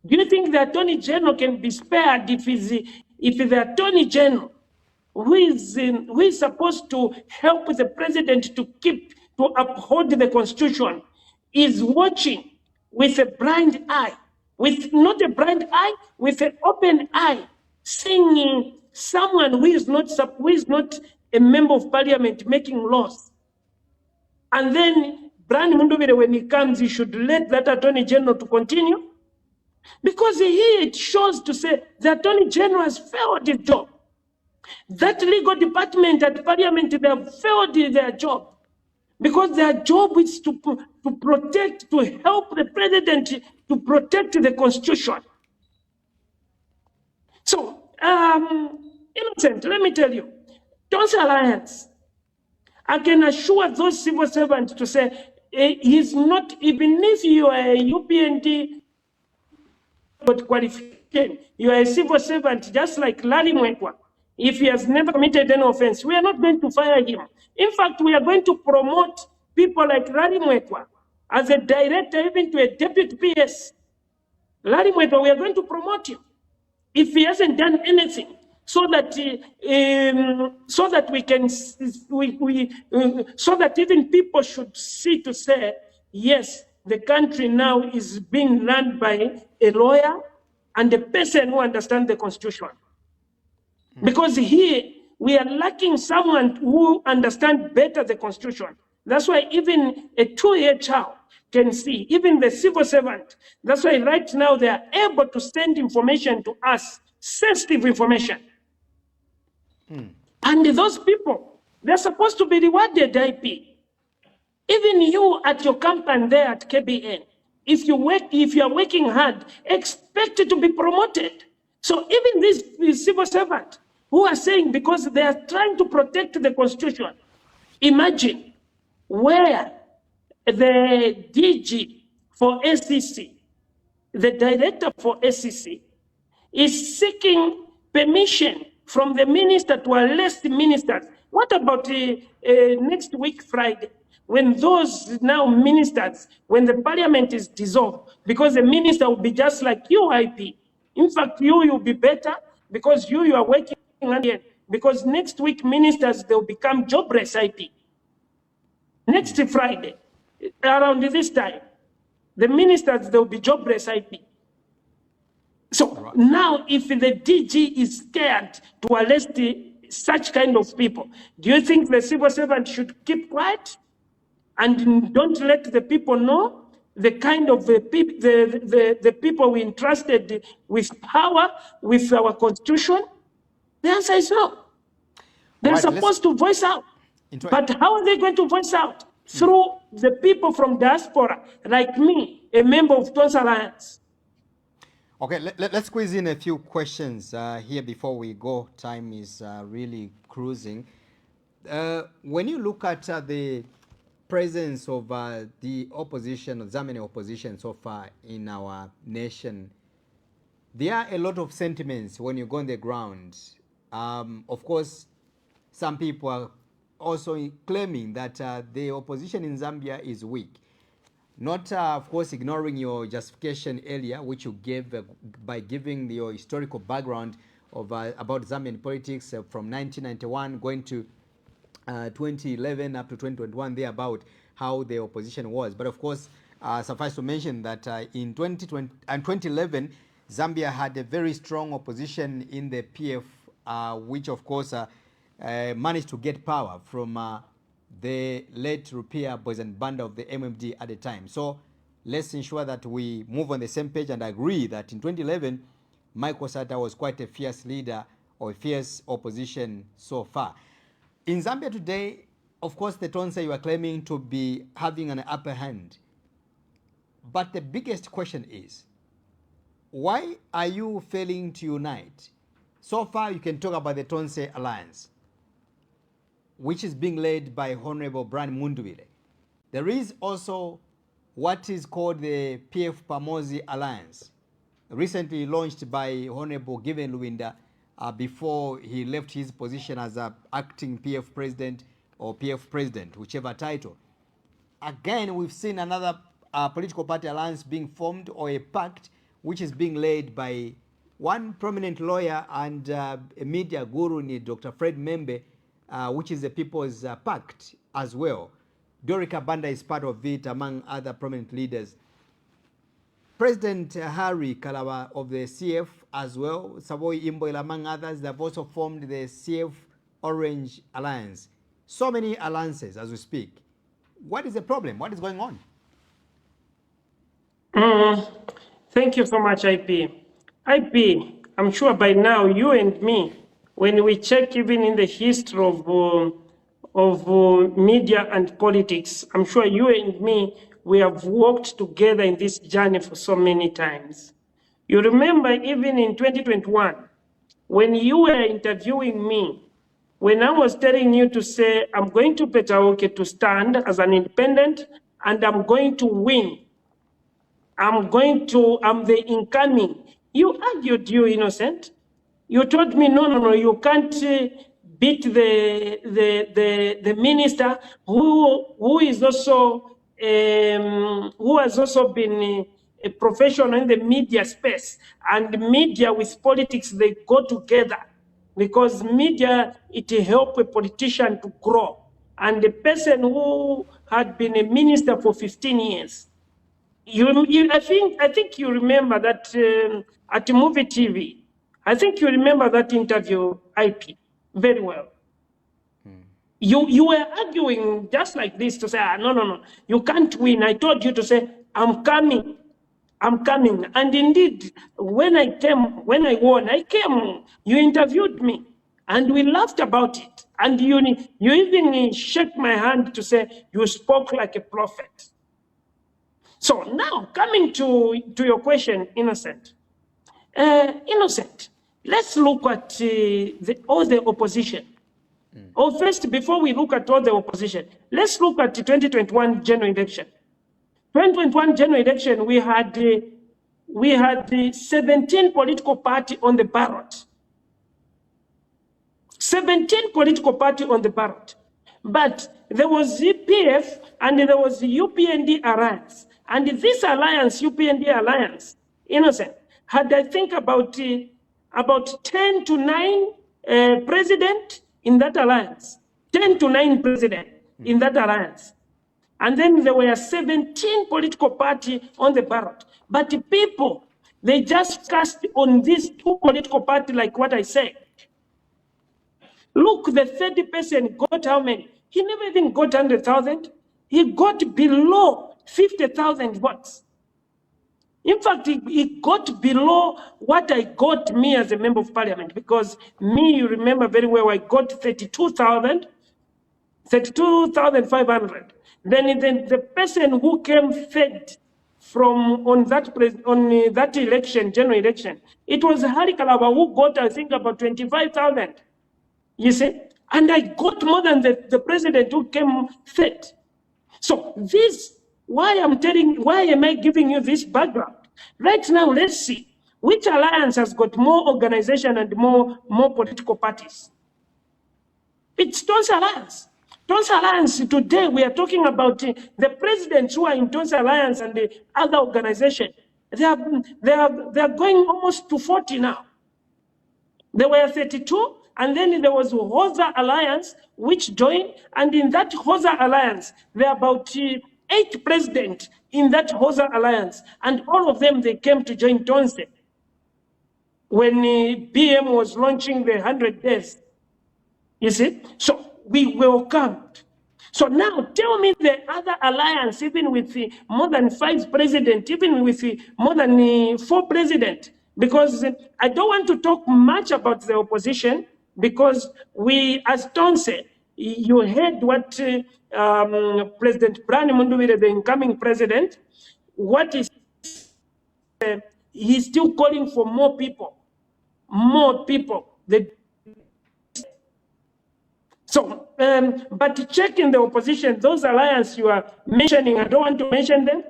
Do you think the Attorney General can be spared if the Attorney General, who is supposed to help the president to uphold the Constitution, is watching with a blind eye, with not a blind eye, with an open eye, seeing someone who is not a member of Parliament making laws? And then Brian Mundubile, when he comes, he should let that Attorney General to continue, because here it shows to say the Attorney General has failed his job. That legal department at Parliament, they have failed their job, because their job is to protect, to help the president to protect the Constitution. So, Innocent, let me tell you, Tons Alliance, I can assure those civil servants to say, he's not, even if you are a UPND but qualification, you are a civil servant just like Larry Mwekwa. If he has never committed any offense, we are not going to fire him. In fact, we are going to promote people like Larry Mwekwa as a director, even to a deputy PS. Larry Mwekwa, we are going to promote him if he hasn't done anything, so that we can so that even people should see to say, yes, the country now is being run by a lawyer and a person who understands the Constitution. Because here we are lacking someone who understands better the Constitution. That's why even a 2-year child can see, even the civil servant. That's why right now they are able to send information to us, sensitive information. And those people, they're supposed to be rewarded, IP. Even you at your company there at KBN, if you are working hard, expect to be promoted. So even these civil servants who are saying, because they are trying to protect the Constitution, Imagine where the DG for SEC, the director for SEC, is seeking permission from the minister to arrest the ministers. What about next week, Friday, when those now ministers, when the parliament is dissolved, because the minister will be just like you, IP. In fact, you'll be better because you are working again. Because next week, ministers, they'll become jobless, IP. Next Friday, around this time, the ministers, they'll be jobless, IP. So now, if the DG is scared to arrest such kind of people, do you think the civil servant should keep quiet and don't let the people know the kind of the people we entrusted with power, with our constitution? The answer is no. They're supposed to voice out. But how are they going to voice out? Through the people from diaspora, like me, a member of Tons Alliance. Okay, let's squeeze in a few questions here before we go. Time is really cruising. When you look at the presence of the opposition, Zambian opposition so far in our nation, there are a lot of sentiments when you go on the ground. Of course, some people are also claiming that the opposition in Zambia is weak. Not, of course, ignoring your justification earlier, which you gave by giving your historical background of about Zambian politics from 1991 going to 2011 up to 2021, there about how the opposition was. But of course, suffice to mention that in 2020 and 2011, Zambia had a very strong opposition in the PF, which of course managed to get power from the late Rupia Boyzan Banda of the MMD at the time. So let's ensure that we move on the same page and agree that in 2011, Michael Sata was quite a fierce leader or a fierce opposition so far. In Zambia today, of course, the Tonse you are claiming to be having an upper hand. But the biggest question is, why are you failing to unite? So far, you can talk about the Tonse Alliance, which is being led by Honorable Brian Mundubile. There is also what is called the PF Pamozi Alliance, recently launched by Honorable Given Luwinda before he left his position as an acting PF president or PF president, whichever title. Again, we've seen another political party alliance being formed, or a pact, which is being led by one prominent lawyer and a media guru, Dr. Fred Membe, which is the People's Pact as well. Dorika Banda is part of it, among other prominent leaders. President Harry Kalawa of the CF as well, Savoy Imboil, among others, they've also formed the CF Orange Alliance. So many alliances as we speak. What is the problem? What is going on? Thank you so much, IP. IP, I'm sure by now you and me, when we check even in the history of media and politics, I'm sure you and me, we have worked together in this journey for so many times. You remember even in 2021, when you were interviewing me, when I was telling you to say, I'm going to Petauke to stand as an independent and I'm going to win. I'm the incoming. You argued, you innocent. You told me, no, you can't beat the minister who is also, who has also been a professional in the media space. And media with politics, they go together. Because media, it helps a politician to grow. And the person who had been a minister for 15 years, I think you remember that at Movie TV, I think you remember that interview, IP, very well. You were arguing just like this to say, no, you can't win. I told you to say, I'm coming. And indeed, when I won, I came, you interviewed me, and we laughed about it. And you even shook my hand to say, you spoke like a prophet. So now, coming to your question, Innocent. Innocent, let's look at all the opposition. Or first, before we look at all the opposition, let's look at the 2021 general election. 2021 general election, we had the 17 political party on the ballot. 17 political party on the ballot. But there was ZPF and there was the UPND alliance. And this alliance, UPND alliance, innocent, had I think about 10 to 9 president in that alliance. 10 to 9 president in that alliance. And then there were 17 political party on the ballot. But the people, they just cast on these 2 political party like what I said. Look, the 30 person got how many? He never even got 100,000. He got below 50,000 votes. In fact, he got below what I got me as a member of parliament, because me, you remember very well, I got 32,500. Then the person who came third from on that election, general election, it was Hari Kalaba who got, I think, about 25,000. You see? And I got more than the president who came third. So this, why am I giving you this background? Right now, let's see which alliance has got more organization and more political parties. It's Tonse Alliance. Tonse Alliance, today we are talking about the presidents who are in Tonse Alliance and the other organization. They are going almost to 40 now. There were 32, and then there was Hosa Alliance, which joined, and in that Hosa Alliance, there are about 8 presidents in that Hosa Alliance, and all of them, they came to join Tonse when BM was launching the 100 days. You see? So we welcomed. So now tell me the other alliance, even with more than 5 presidents, even with more than 4 presidents, because I don't want to talk much about the opposition, because we, as Tom said, you heard what President Brian Mundubile, the incoming president, what is he's still calling for more people. So, but checking the opposition, those alliances you are mentioning, I don't want to mention them,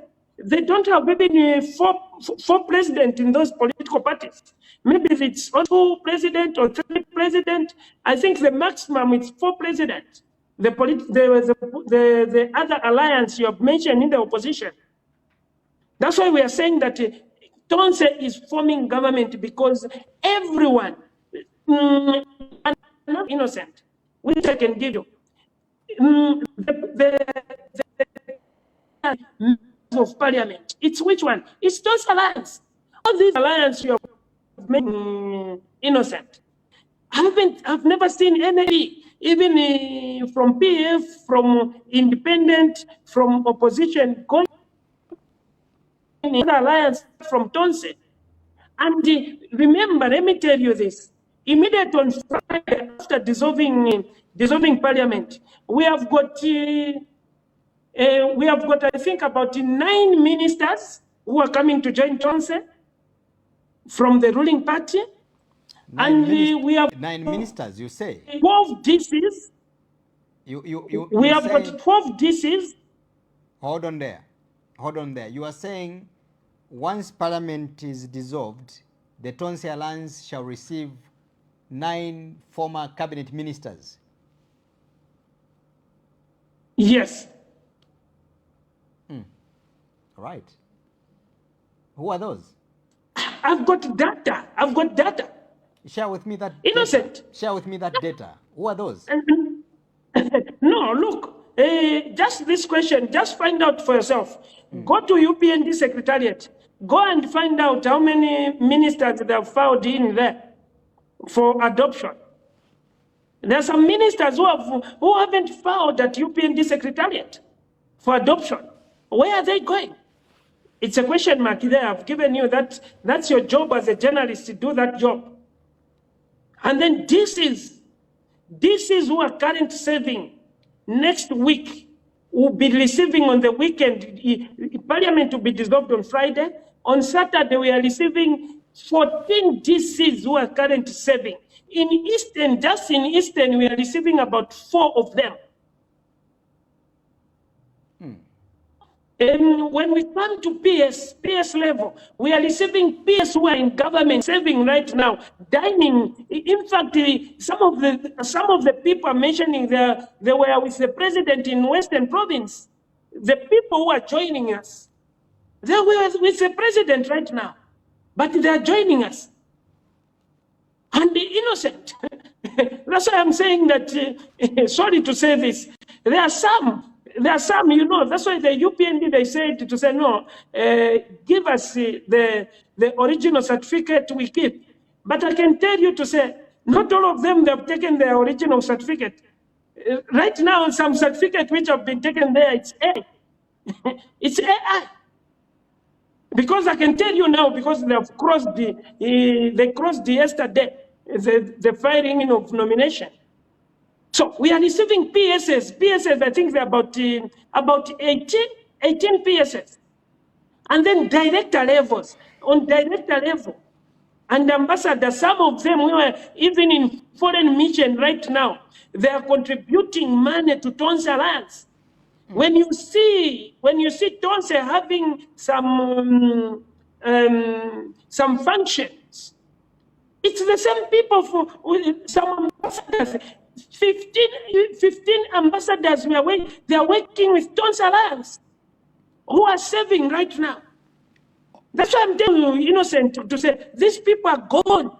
they don't have even four presidents in those political parties. Maybe it's 2 presidents or 3 presidents. I think the maximum is 4 presidents. The other alliance you have mentioned in the opposition. That's why we are saying that Tonse is forming government, because everyone, not innocent, which I can give you. The of parliament, it's which one? It's Tonse Alliance. All these alliance you have made innocent. I've never seen any, even from PF, from independent, from opposition, going in the alliance from Tonse. And remember, let me tell you this. Immediately on Friday, after dissolving parliament, we have got, I think, about 9 ministers who are coming to join Tonse from the ruling party. We have 9 ministers, you say? 12 DCs. We have got 12 DCs. Hold on there. You are saying once parliament is dissolved, the Tonse Alliance shall receive 9 former cabinet ministers. Yes. Right. Who are those? I've got data. Share with me that innocent. Data. Share with me that data. Who are those? No, look. Just this question, just find out for yourself. Go to UPND Secretariat. Go and find out how many ministers they have filed in there for adoption. There are some ministers who haven't filed at UPND Secretariat for adoption. Where are they going? It's a question mark there. I've given you that. That's your job as a journalist, to do that job. And then this is who are current saving. Next week, will be receiving on the weekend. Parliament will be dissolved on Friday. On Saturday, we are receiving 14 DCs who are current saving. In Eastern, just in Eastern, we are receiving about 4 of them. And when we come to PS level, we are receiving PS who are in government serving right now, dining. In fact, some of the people are mentioning they were with the president in Western Province. The people who are joining us, they were with the president right now, but they are joining us. And the innocent. That's why I'm saying that, sorry to say this, there are some, you know, that's why the UPND, they said to say, no, give us the original certificate we keep. But I can tell you to say, not all of them, they have taken their original certificate. Right now, some certificate which have been taken there, it's A. It's AI. Because I can tell you now, because they have crossed they crossed yesterday, the filing of nomination. So we are receiving PSS. PSS, I think they're about 18 PSS. And then director levels, on director level. And ambassadors, some of them were even in foreign mission right now. They are contributing money to Tonse Alliance. When you see Tonse having some functions, it's the same people with some ambassadors. 15 ambassadors they are working with Tonse Alliance who are serving right now. That's why I'm telling you, innocent, to say these people are gone.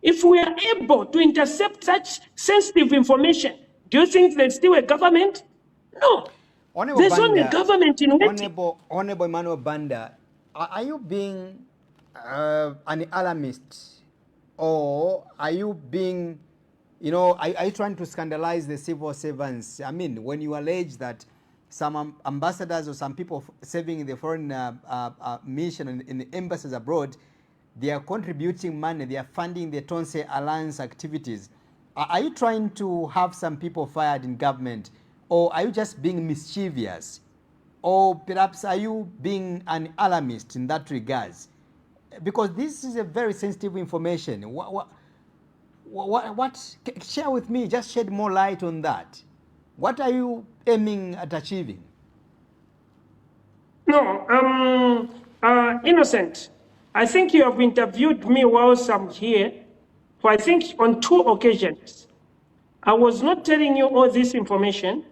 If we are able to intercept such sensitive information, do you think there's still a government? No. Honorable There's Banda, only a government in waiting. Honorable Emmanuel Banda, are you being an alarmist, or are you being, are you trying to scandalize the civil servants? I mean, when you allege that some ambassadors or some people serving in the foreign mission in the embassies abroad, they are contributing money, they are funding the Tonse Alliance activities. Are you trying to have some people fired in government, or are you just being mischievous? Or perhaps are you being an alarmist in that regards? Because this is a very sensitive information. What share with me, just shed more light on that. What are you aiming at achieving? No, innocent. I think you have interviewed me whilst I'm here for, I think, on 2 occasions. I was not telling you all this information,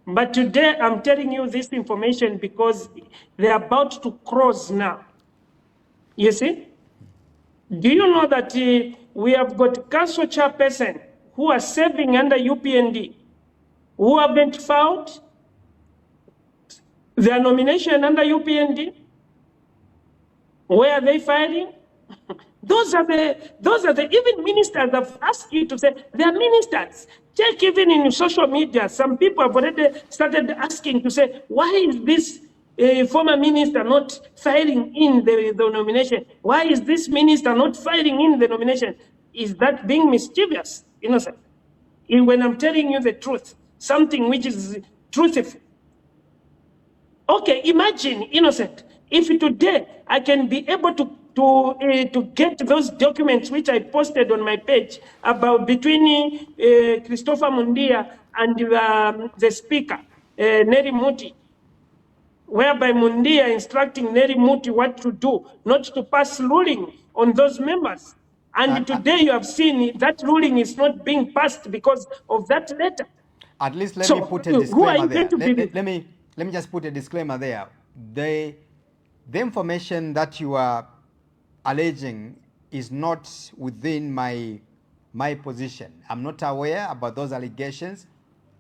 but today I'm telling you this information because they're about to cross now. You see? Do you know that we have got council chairperson who are serving under UPND, who haven't filed their nomination under UPND? Where are they filing? Those are the even ministers have asked you to say, they are ministers. Check even in social media, some people have already started asking to say, why is this former minister not filing in the nomination? Why is this minister not filing in the nomination? Is that being mischievous? Innocent. When I'm telling you the truth, something which is truthful. Okay, imagine, innocent, if today I can be able to get those documents which I posted on my page about between Christopher Mundia and the speaker, Neri Muti, whereby Mundia instructing Neri Muti what to do, not to pass ruling on those members. And today you have seen that ruling is not being passed because of that letter. At least let me put a disclaimer there. Let me just put a disclaimer there. The information that you are alleging is not within my position. I'm not aware about those allegations,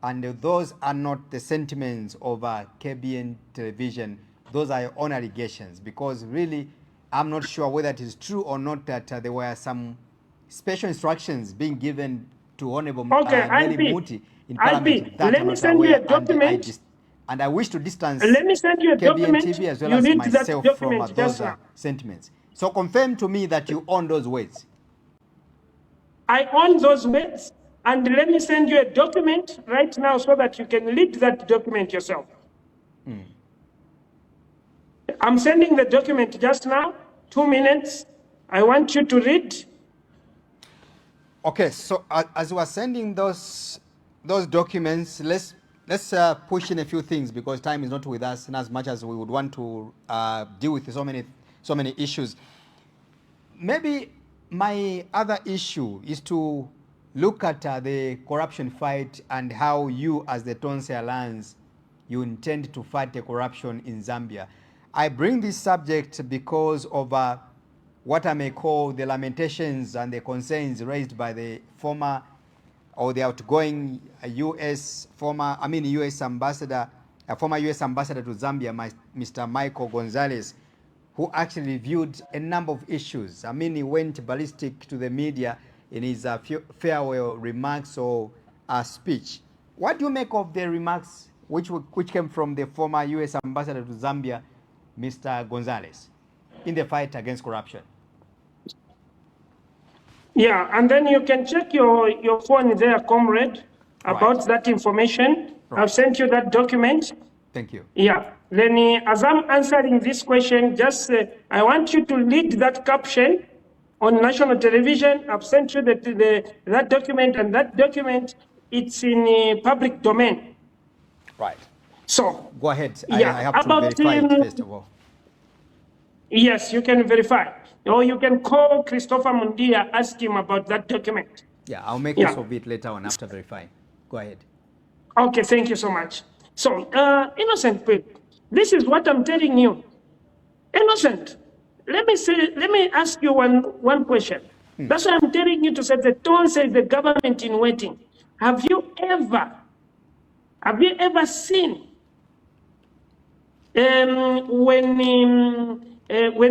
and those are not the sentiments of KBN television. Those are your own allegations, because really I'm not sure whether it is true or not that there were some special instructions being given to Honorable Nelly Muti in Parliament. That let me send you a document. And I wish to distance let me send you a KBN document. TV as well you as read myself that from those sentiments. So confirm to me that you own those words. I own those words, and let me send you a document right now so that you can read that document yourself. I'm sending the document just now, 2 minutes. I want you to read. Okay, so as we are sending those documents, let's push in a few things because time is not with us, and as much as we would want to deal with so many issues. Maybe my other issue is to look at the corruption fight and how you, as the Tonse Alliance, you intend to fight the corruption in Zambia. I bring this subject because of what I may call the lamentations and the concerns raised by the former or the outgoing U.S. ambassador, former U.S. ambassador to Zambia, Mr. Michael Gonzalez, who actually reviewed a number of issues. I mean, he went ballistic to the media in his farewell remarks or speech. What do you make of the remarks which came from the former U.S. ambassador to Zambia, Mr. Gonzalez, in the fight against corruption? Yeah, and then you can check your phone there, comrade, about that information. Right. I've sent you that document. Thank you. Yeah. Then as I'm answering this question, just I want you to read that caption on national television. I've sent you that document, and that document, it's in public domain. Right. So go ahead. Yeah, I have to verify it first of all. Yes, you can verify. Or you can call Christopher Mundia, ask him about that document. Yeah, I'll make use of it later on after verifying. Go ahead. Okay, thank you so much. So, innocent people, this is what I'm telling you. Innocent, let me ask you one question. That's why I'm telling you to say the tone says the government in waiting. Have you ever seen when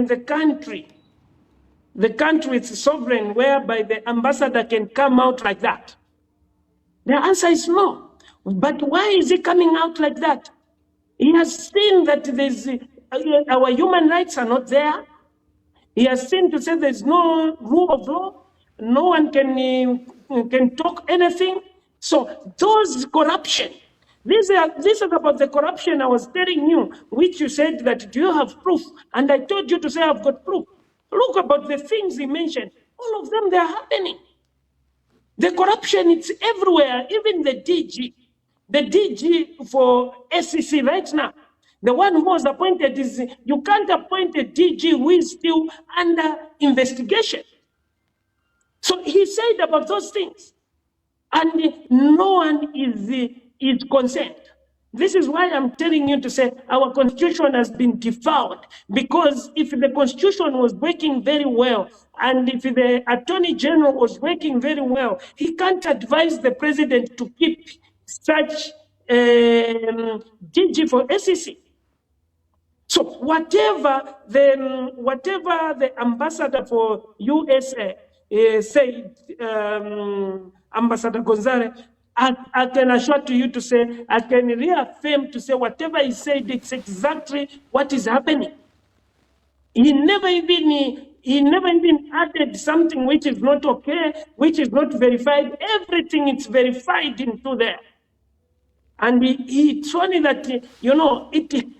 the country is sovereign, whereby the ambassador can come out like that? The answer is no. But why is he coming out like that? He has seen that our human rights are not there. He has seen to say there's no rule of law. No one can talk anything. So those corruption. This is about the corruption I was telling you, which you said that, do you have proof? And I told you to say I've got proof. Look about the things he mentioned. All of them, they're happening. The corruption, it's everywhere, even the DG for SEC right now. The one who was appointed is, you can't appoint a DG who is still under investigation. So he said about those things, and no one is concerned. This is why I'm telling you to say our constitution has been defiled, because if the constitution was working very well, and if the attorney general was working very well, he can't advise the president to keep such DG for SEC. So whatever the ambassador for USA said, Ambassador Gonzalez, I can assure to you to say, I can reaffirm to say whatever he said, it's exactly what is happening. He never even added something which is not okay, which is not verified. Everything is verified into there. And it's only that, it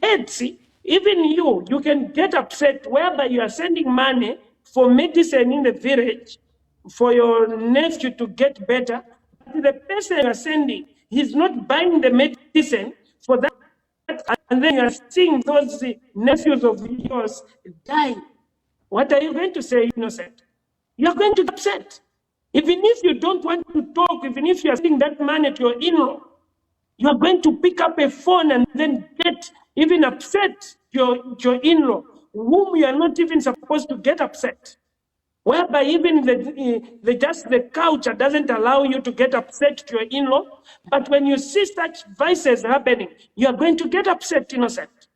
hurts. Even you can get upset whereby you are sending money for medicine in the village for your nephew to get better. The person you are sending, he's not buying the medicine for that, and then you are seeing those nephews of yours dying. What are you going to say, innocent? You are going to be upset. Even if you don't want to talk, even if you are sending that money to your in-law, you are going to pick up a phone and then get even upset your in-law, whom you are not even supposed to get upset. Whereby even the culture doesn't allow you to get upset to your in-law. But when you see such vices happening, you are going to get upset, innocent.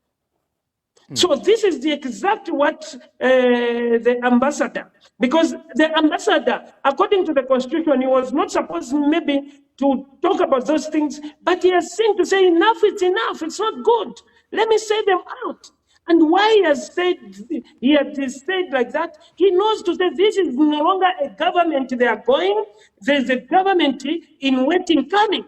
So this is the exact what the ambassador, because the ambassador, according to the constitution, he was not supposed maybe to talk about those things, but he has seen to say enough, it's not good. Let me say them out. And why he has said like that, he knows to say this is no longer a government they are going, there's a government in waiting coming.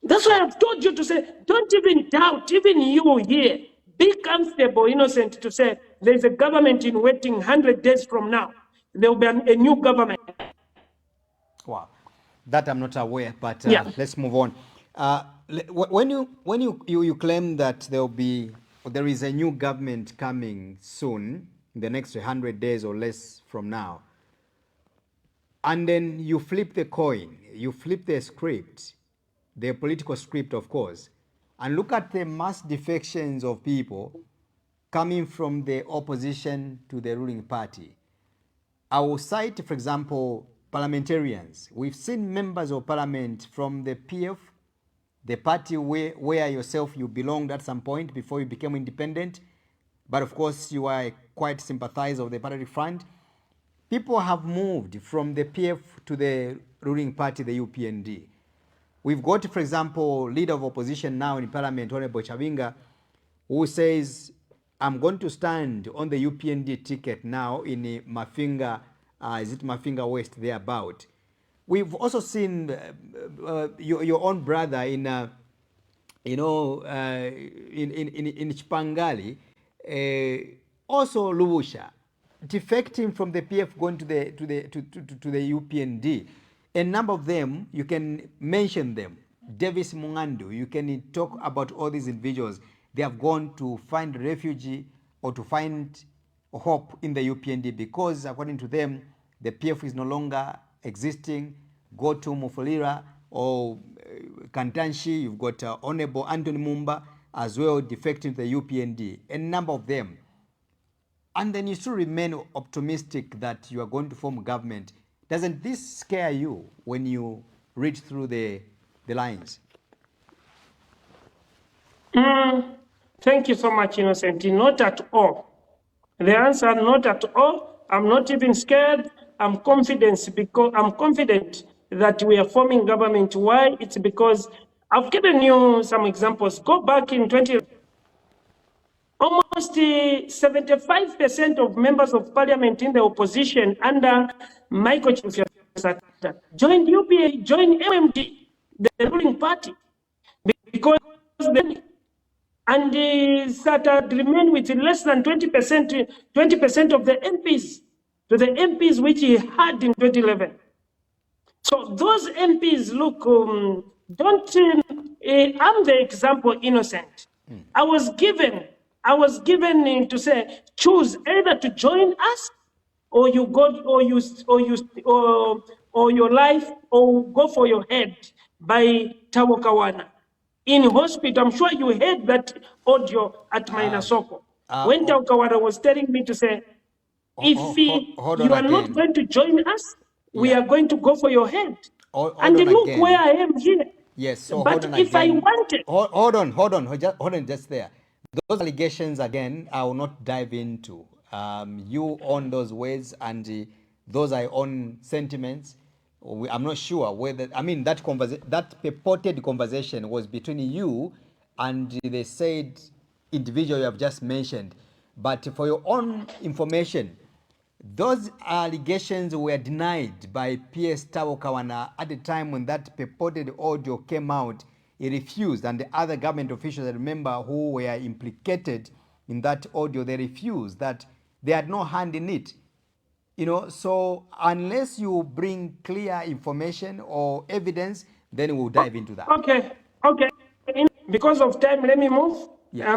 That's why I've told you to say, don't even doubt, even you here, be comfortable, innocent, to say there's a government in waiting 100 days from now. there will be a new government. Wow, that I'm not aware, but Yeah. let's move on. When you claim that there is a new government coming soon, in the next 100 days or less from now, and then you flip the coin, you flip the script, the political script, of course, and look at the mass defections of people coming from the opposition to the ruling party. I will cite, for example, parliamentarians. We've seen members of parliament from the PF, the party where yourself you belonged at some point before you became independent, but of course you are quite sympathizer of the Patriotic Front. People have moved from the PF to the ruling party, the UPND. We've got, for example, leader of opposition now in parliament, Honorable Chavinga, who says, I'm going to stand on the UPND ticket now in Mafinga, is it Mafinga West, thereabout. We've also seen your own brother in Chipangali, also Lubusha, defecting from the PF going to the UPND. A number of them, you can mention them. Davis Mungandu, you can talk about all these individuals. They have gone to find refuge or to find hope in the UPND because, according to them, the PF is no longer existing. Go to Mufulira or Kantanshi, you've got Honorable Anthony Mumba as well defecting to the UPND, a number of them. And then you still remain optimistic that you are going to form government. Doesn't this scare you when you read through the lines? Thank you so much, Innocent. Not at all. The answer, not at all. I'm not even scared. I'm confident that we are forming government. Why? It's because I've given you some examples. Go back in 20. Almost 75% of members of parliament in the opposition under Michael Chifya joined UPA, joined MMD, the ruling party, because then and started remain with less than 20% of the MPs, to the MPs which he had in 2011. So those MPs, look, I'm the example, Innocent. I was given to say, choose either to join us, or you go, or your life, or go for your head by Tawokawana. In hospital, I'm sure you heard that audio at Mainasoko. When Tawokawana was telling me to say, if you are not going to join us, we are going to go for your head. And look again. Where I am here. Yes, so but if again. I wanted... Hold on just there. Those allegations, again, I will not dive into. You own those words, and those are own sentiments. I'm not sure whether, I mean, that purported conversation was between you and the said individual you have just mentioned. But for your own information, those allegations were denied by PS Tawokawana at the time when that purported audio came out. He refused, and the other government officials, I remember, who were implicated in that audio, they refused, that they had no hand in it. You know, so unless you bring clear information or evidence, then we'll dive into that. Okay. Because of time, let me move. Yeah.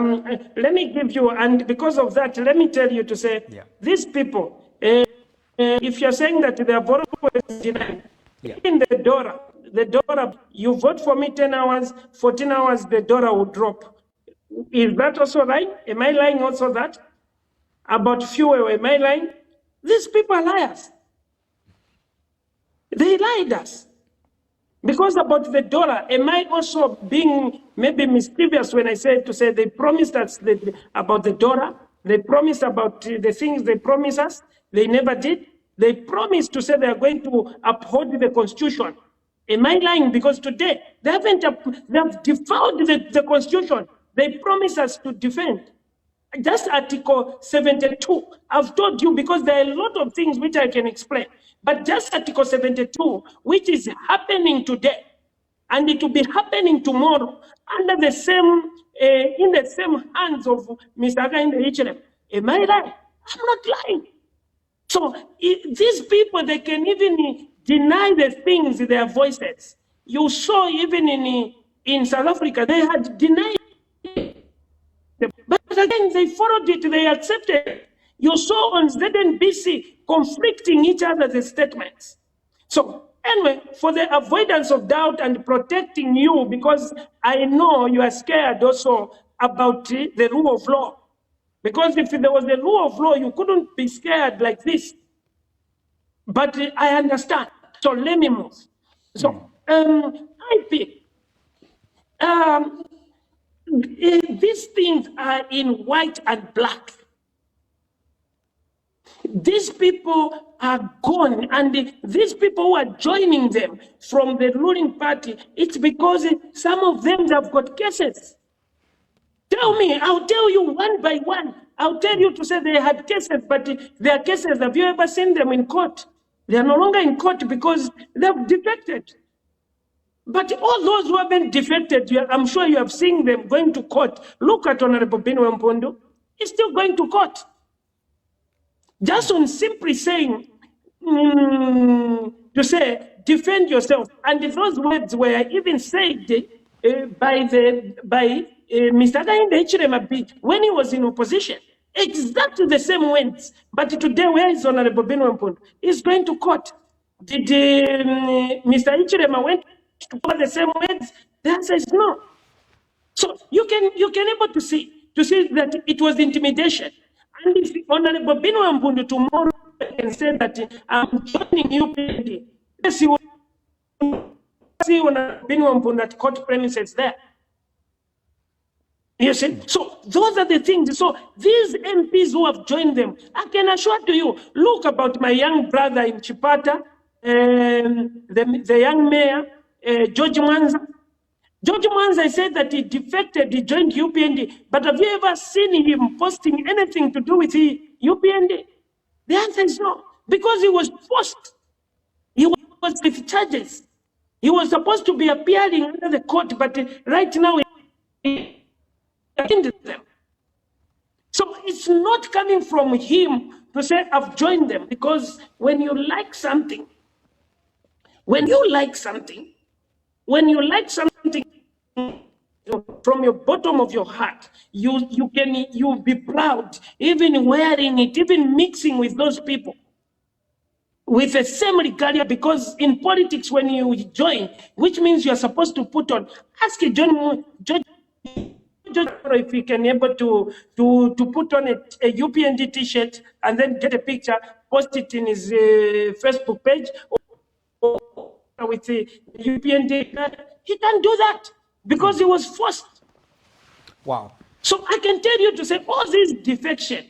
Let me give you, and because of that, let me tell you to say, these people, if you're saying that their vote was denied, in the DORA, you vote for me 10 hours, 14 hours, the DORA will drop. Is that also right? Am I lying also that? About fuel, am I lying? These people are liars. They lied us. Because about the DORA, am I also being maybe mischievous when I say they promised us about the DORA? They promised about the things they promised us. They never did. They promised to say they are going to uphold the Constitution. Am I lying? Because today they have defied the Constitution. They promised us to defend. Just Article 72. I've told you because there are a lot of things which I can explain. But just Article 72, which is happening today, and it will be happening tomorrow under the same, in the same hands of Mr. Akainde Ichelem. Am I lying? I'm not lying. So these people, they can even deny the things, their voices. You saw even in South Africa, they had denied them. But again, they followed it, they accepted it. You saw on ZNBC conflicting each other's statements. So anyway, for the avoidance of doubt and protecting you, because I know you are scared also about the rule of law. Because if there was a rule of law, you couldn't be scared like this. But I understand. So let me move. So IP, these things are in white and black. These people are gone, and these people who are joining them from the ruling party, it's because some of them have got cases. Tell me, I'll tell you one by one. I'll tell you to say they had cases, but their cases, have you ever seen them in court? They are no longer in court because they've defected. But all those who have been defected, I'm sure you have seen them going to court. Look at Honorable Binwe Mpondo. He's still going to court. Just on simply saying, to say, defend yourself. And those words were even said by Mr. Hakainde Hichilema when he was in opposition. Exactly the same words. But today, where is Honorable Binwe Mpondo? He's going to court. Did Mr. Hichilema went to court the same words? The answer is no. So you can able to see that it was intimidation. And if Honorable Binwe Mpondo tomorrow can say that I'm joining UPND, yes, you will see Honorable Binwe Mpondo at court premises there. You see? So those are the things. So these MPs who have joined them, I can assure to you, look about my young brother in Chipata, the young mayor, George Mwanza. George Mwanza said that he defected, he joined UPND, but have you ever seen him posting anything to do with UPND? The answer is no, because he was forced. He was with charges. He was supposed to be appearing under the court, but right now he them. So it's not coming from him to say, I've joined them, because when you like something, from your bottom of your heart, you'll be proud, even wearing it, even mixing with those people with the same regalia, because in politics, when you join, which means you're supposed to put on, ask John if he can able to put on a UPND t-shirt and then get a picture, post it in his Facebook page or with the UPND card. He can't do that because he was forced. Wow. So I can tell you to say all this defection,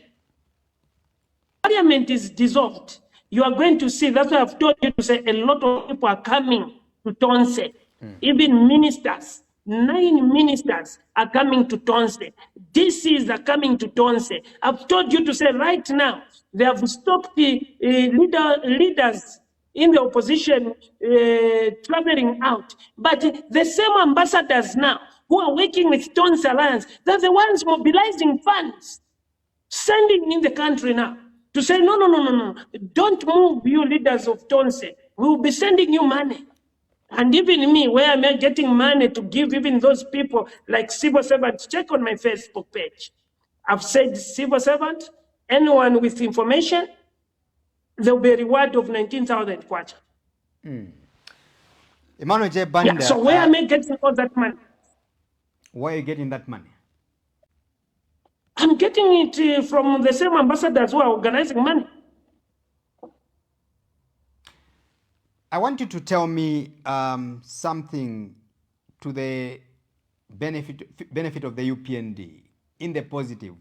parliament is dissolved. You are going to see, that's why I've told you to say a lot of people are coming to Tonse, even ministers. 9 ministers are coming to Tonse. DCs are coming to Tonse. I've told you to say right now, they have stopped the leaders in the opposition traveling out. But the same ambassadors now who are working with Tonse Alliance, they're the ones mobilizing funds, sending in the country now to say, no, don't move, you leaders of Tonse. We will be sending you money. And even me, where am I getting money to give even those people like civil servants? Check on my Facebook page. I've said civil servant, anyone with information, there'll be a reward of 19,000 kwacha. Emmanuel J. Banda. Yeah, so where am I getting all that money? Where are you getting that money? I'm getting it from the same ambassadors who are organizing money. I want you to tell me something to the benefit of the UPND, in the positive,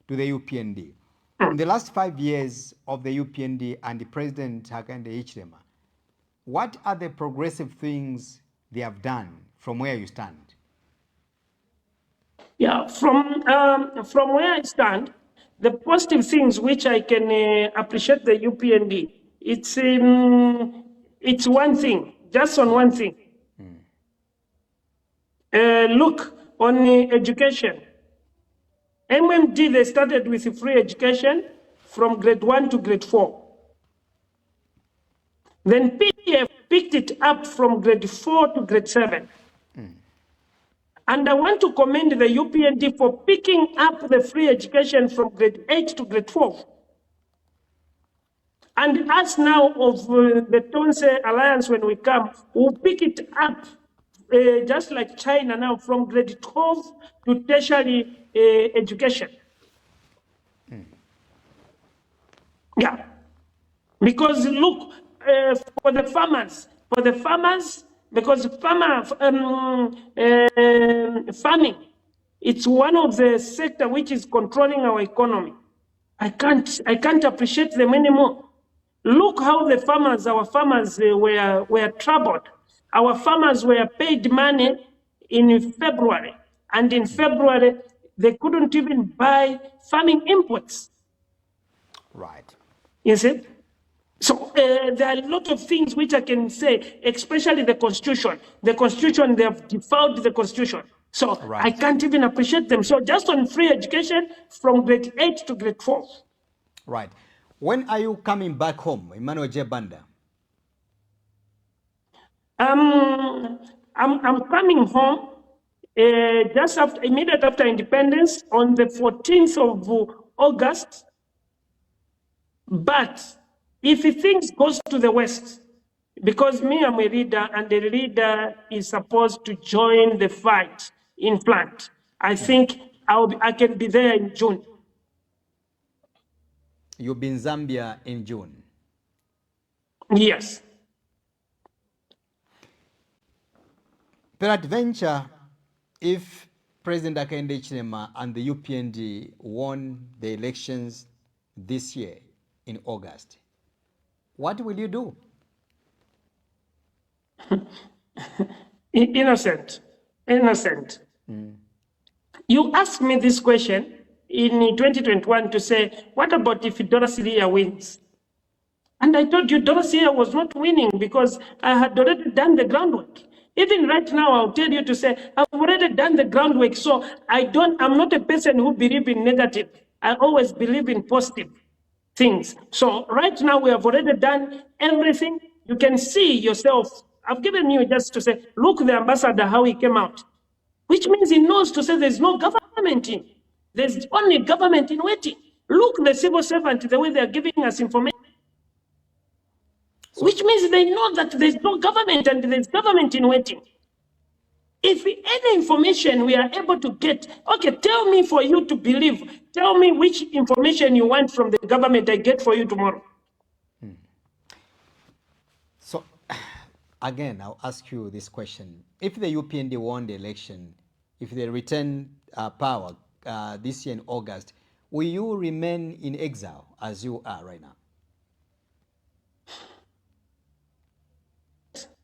to the UPND. In the last 5 years of the UPND and the President Hakainde Hichilema, what are the progressive things they have done from where you stand? Yeah, from where I stand, the positive things which I can appreciate the UPND, it's one thing, just on one thing. Look, on education. MMD, they started with free education from grade 1 to grade 4. Then PF picked it up from grade 4 to grade 7. And I want to commend the UPND for picking up the free education from grade 8 to grade 12. And us now of the Tonse Alliance, when we come, we'll pick it up just like China now from grade 12 to tertiary education. Yeah. Because look, for the farmers, because farming, it's one of the sector which is controlling our economy. I can't appreciate them anymore. Look how the farmers, our farmers were troubled. Our farmers were paid money in February, and in February they couldn't even buy farming inputs. Right. You see? So there are a lot of things which I can say, especially the Constitution. The Constitution, they have defiled the Constitution. So Right. I can't even appreciate them. So just on free education from grade 8 to grade 12. Right. When are you coming back home, Emmanuel J. Banda? I'm coming home just immediately after independence on the 14th of August. But if things goes to the west, because me, I'm a leader, and the leader is supposed to join the fight in plant, I think I can be there in June. You'll be in Zambia in June. Yes. Peradventure, if President Hakainde Hichilema and the UPND won the elections this year in August, what will you do? Innocent. You asked me this question in 2021 to say, what about if Dorothy Leah wins? And I told you Dorothy Leah was not winning because I had already done the groundwork. Even right now, I'll tell you to say, I've already done the groundwork, so I'm not a person who believes in negative. I always believe in positive things. So right now, we have already done everything. You can see yourself. I've given you just to say, look, the ambassador, how he came out, which means he knows to say there's no government in. There's only government in waiting. Look, the civil servant, the way they're giving us information, which means they know that there's no government and there's government in waiting. If any information we are able to get, okay, tell me for you to believe, tell me which information you want from the government I get for you tomorrow. So, again, I'll ask you this question. If the UPND won the election, if they return power this year in August, will you remain in exile as you are right now?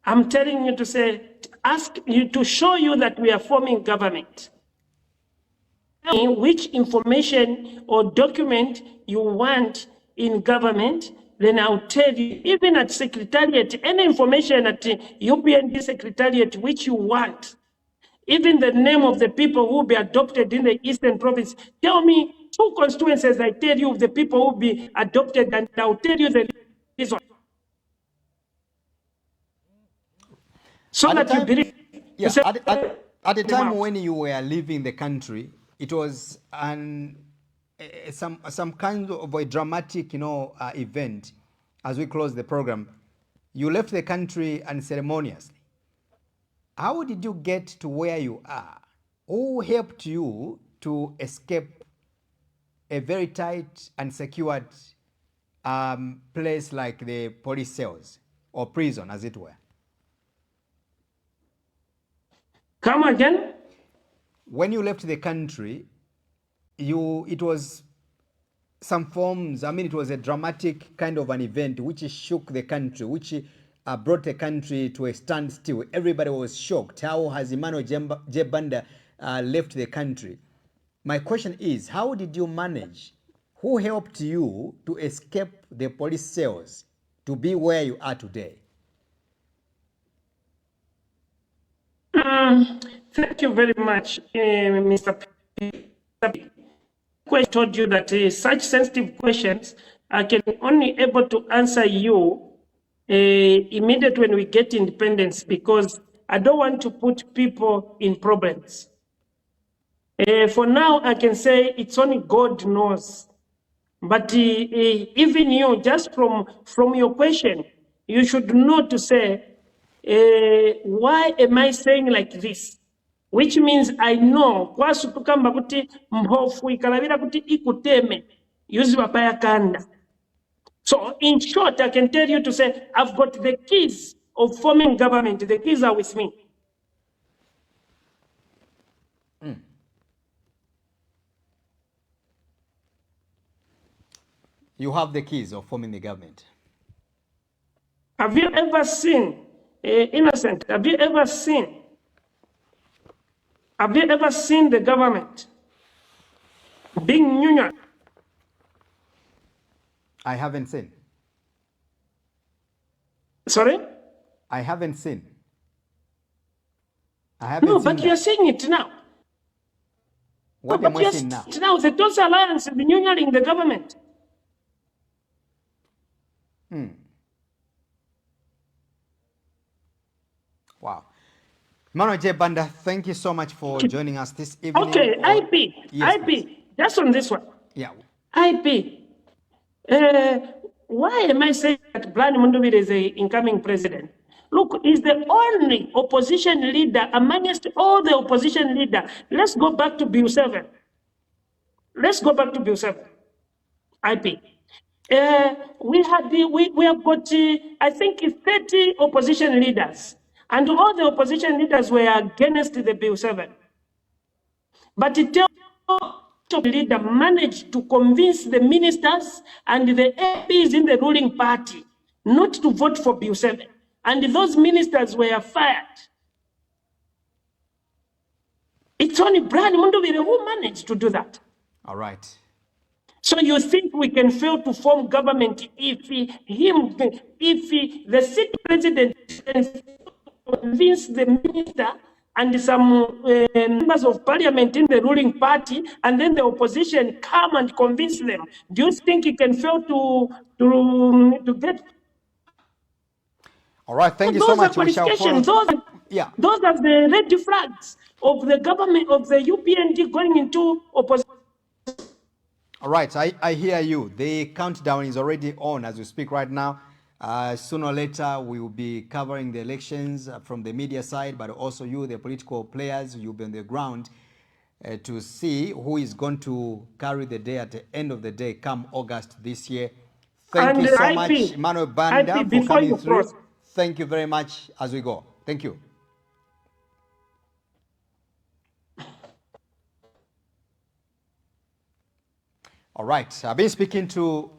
I'm telling you to say, ask you to show you that we are forming government. Tell me which information or document you want in government, then I'll tell you, even at secretariat, any information at UPND secretariat which you want, even the name of the people who will be adopted in the Eastern Province, tell me 2 constituencies, I tell you the people who will be adopted, and I'll tell you the reason. So At that the you time, believe. yeah, say- at the time when you were leaving the country, it was some kind of a dramatic, event. As we close the program, you left the country unceremoniously. How did you get to where you are? Who helped you to escape a very tight and secured place like the police cells or prison, as it were? Come again? When you left the country, it was some forms, it was a dramatic kind of an event which shook the country, which brought the country to a standstill. Everybody was shocked. How has Emmanuel J. Banda left the country? My question is, how did you manage? Who helped you to escape the police cells to be where you are today? Thank you very much, Mr. P. I told you that such sensitive questions I can only able to answer you immediately when we get independence, because I don't want to put people in problems. For now, I can say it's only God knows. But even you, just from your question, you should know to say, why am I saying like this? Which means I know, kwasu tukamba kuti mhofu ikalabira kuti ikuteme, yuzi wapaya kanda. So in short, I can tell you to say, I've got the keys of forming government. The keys are with me. You have the keys of forming the government. Have you ever seen, innocent, have you ever seen the government being union? I haven't seen. Sorry? I haven't seen. No, but you're seeing it now. What am I seeing now? Now, the Tosa Alliance is unioning the government. Wow. Emmanuel J. Banda, thank you so much for joining us this evening. Okay, IP. Yes, IP. please. Just on this one. Yeah. IP. Why am I saying that Brian Mundubile is the incoming president? Look, he's the only opposition leader amongst all the opposition leaders. Let's go back to Bill 7. Let's go back to Bill 7. IP. We have got, I think, 30 opposition leaders. And all the opposition leaders were against the Bill 7. But the leader managed to convince the ministers and the MPs in the ruling party not to vote for Bill 7. And those ministers were fired. It's only Brian Mundubile who managed to do that. All right. So you think we can fail to form government if the city president can convince the minister and some members of parliament in the ruling party, and then the opposition come and convince them? Do you think he can fail to get? All right, thank you so much. We shall follow. Those are the red flags of the government of the UPND going into opposition. All right, I hear you. The countdown is already on as we speak right now. Sooner or later, we will be covering the elections from the media side, but also you, the political players, you'll be on the ground to see who is going to carry the day at the end of the day come August this year. Thank you so much, Emmanuel Banda, for coming through. Thank you very much as we go. Thank you. All right, I've been speaking to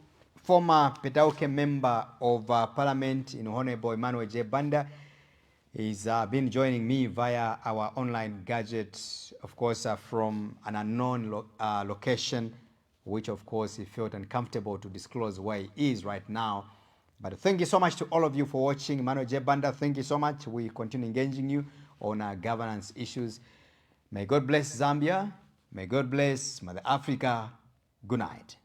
former Petauke member of Parliament in Honorable Emmanuel J. Banda. He's been joining me via our online gadget, of course, from an unknown location, which of course he felt uncomfortable to disclose where he is right now. But thank you so much to all of you for watching. Emmanuel J. Banda, thank you so much. We continue engaging you on governance issues. May God bless Zambia. May God bless Mother Africa. Good night.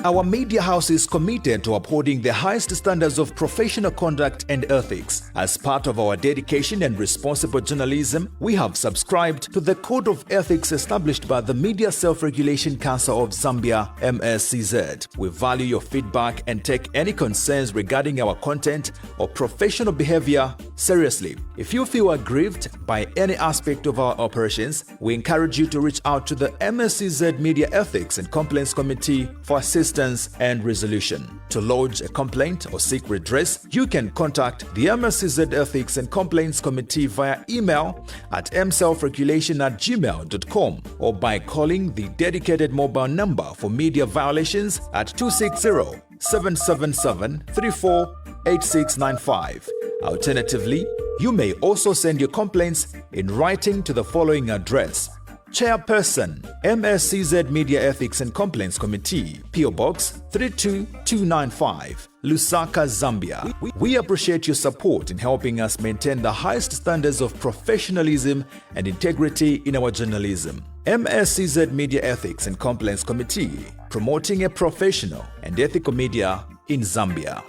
Our media house is committed to upholding the highest standards of professional conduct and ethics. As part of our dedication and responsible journalism, we have subscribed to the Code of Ethics established by the Media Self-Regulation Council of Zambia, MSCZ. We value your feedback and take any concerns regarding our content or professional behavior seriously. If you feel aggrieved by any aspect of our operations, we encourage you to reach out to the MSCZ Media Ethics and Complaints Committee for assistance. assistance and resolution. To lodge a complaint or seek redress, you can contact the MSCZ Ethics and Complaints Committee via email at mselfregulation@gmail.com or by calling the dedicated mobile number for media violations at 260-777-348695. Alternatively, you may also send your complaints in writing to the following address: Chairperson, MSCZ Media Ethics and Complaints Committee, PO Box 32295, Lusaka, Zambia. We appreciate your support in helping us maintain the highest standards of professionalism and integrity in our journalism. MSCZ Media Ethics and Complaints Committee, promoting a professional and ethical media in Zambia.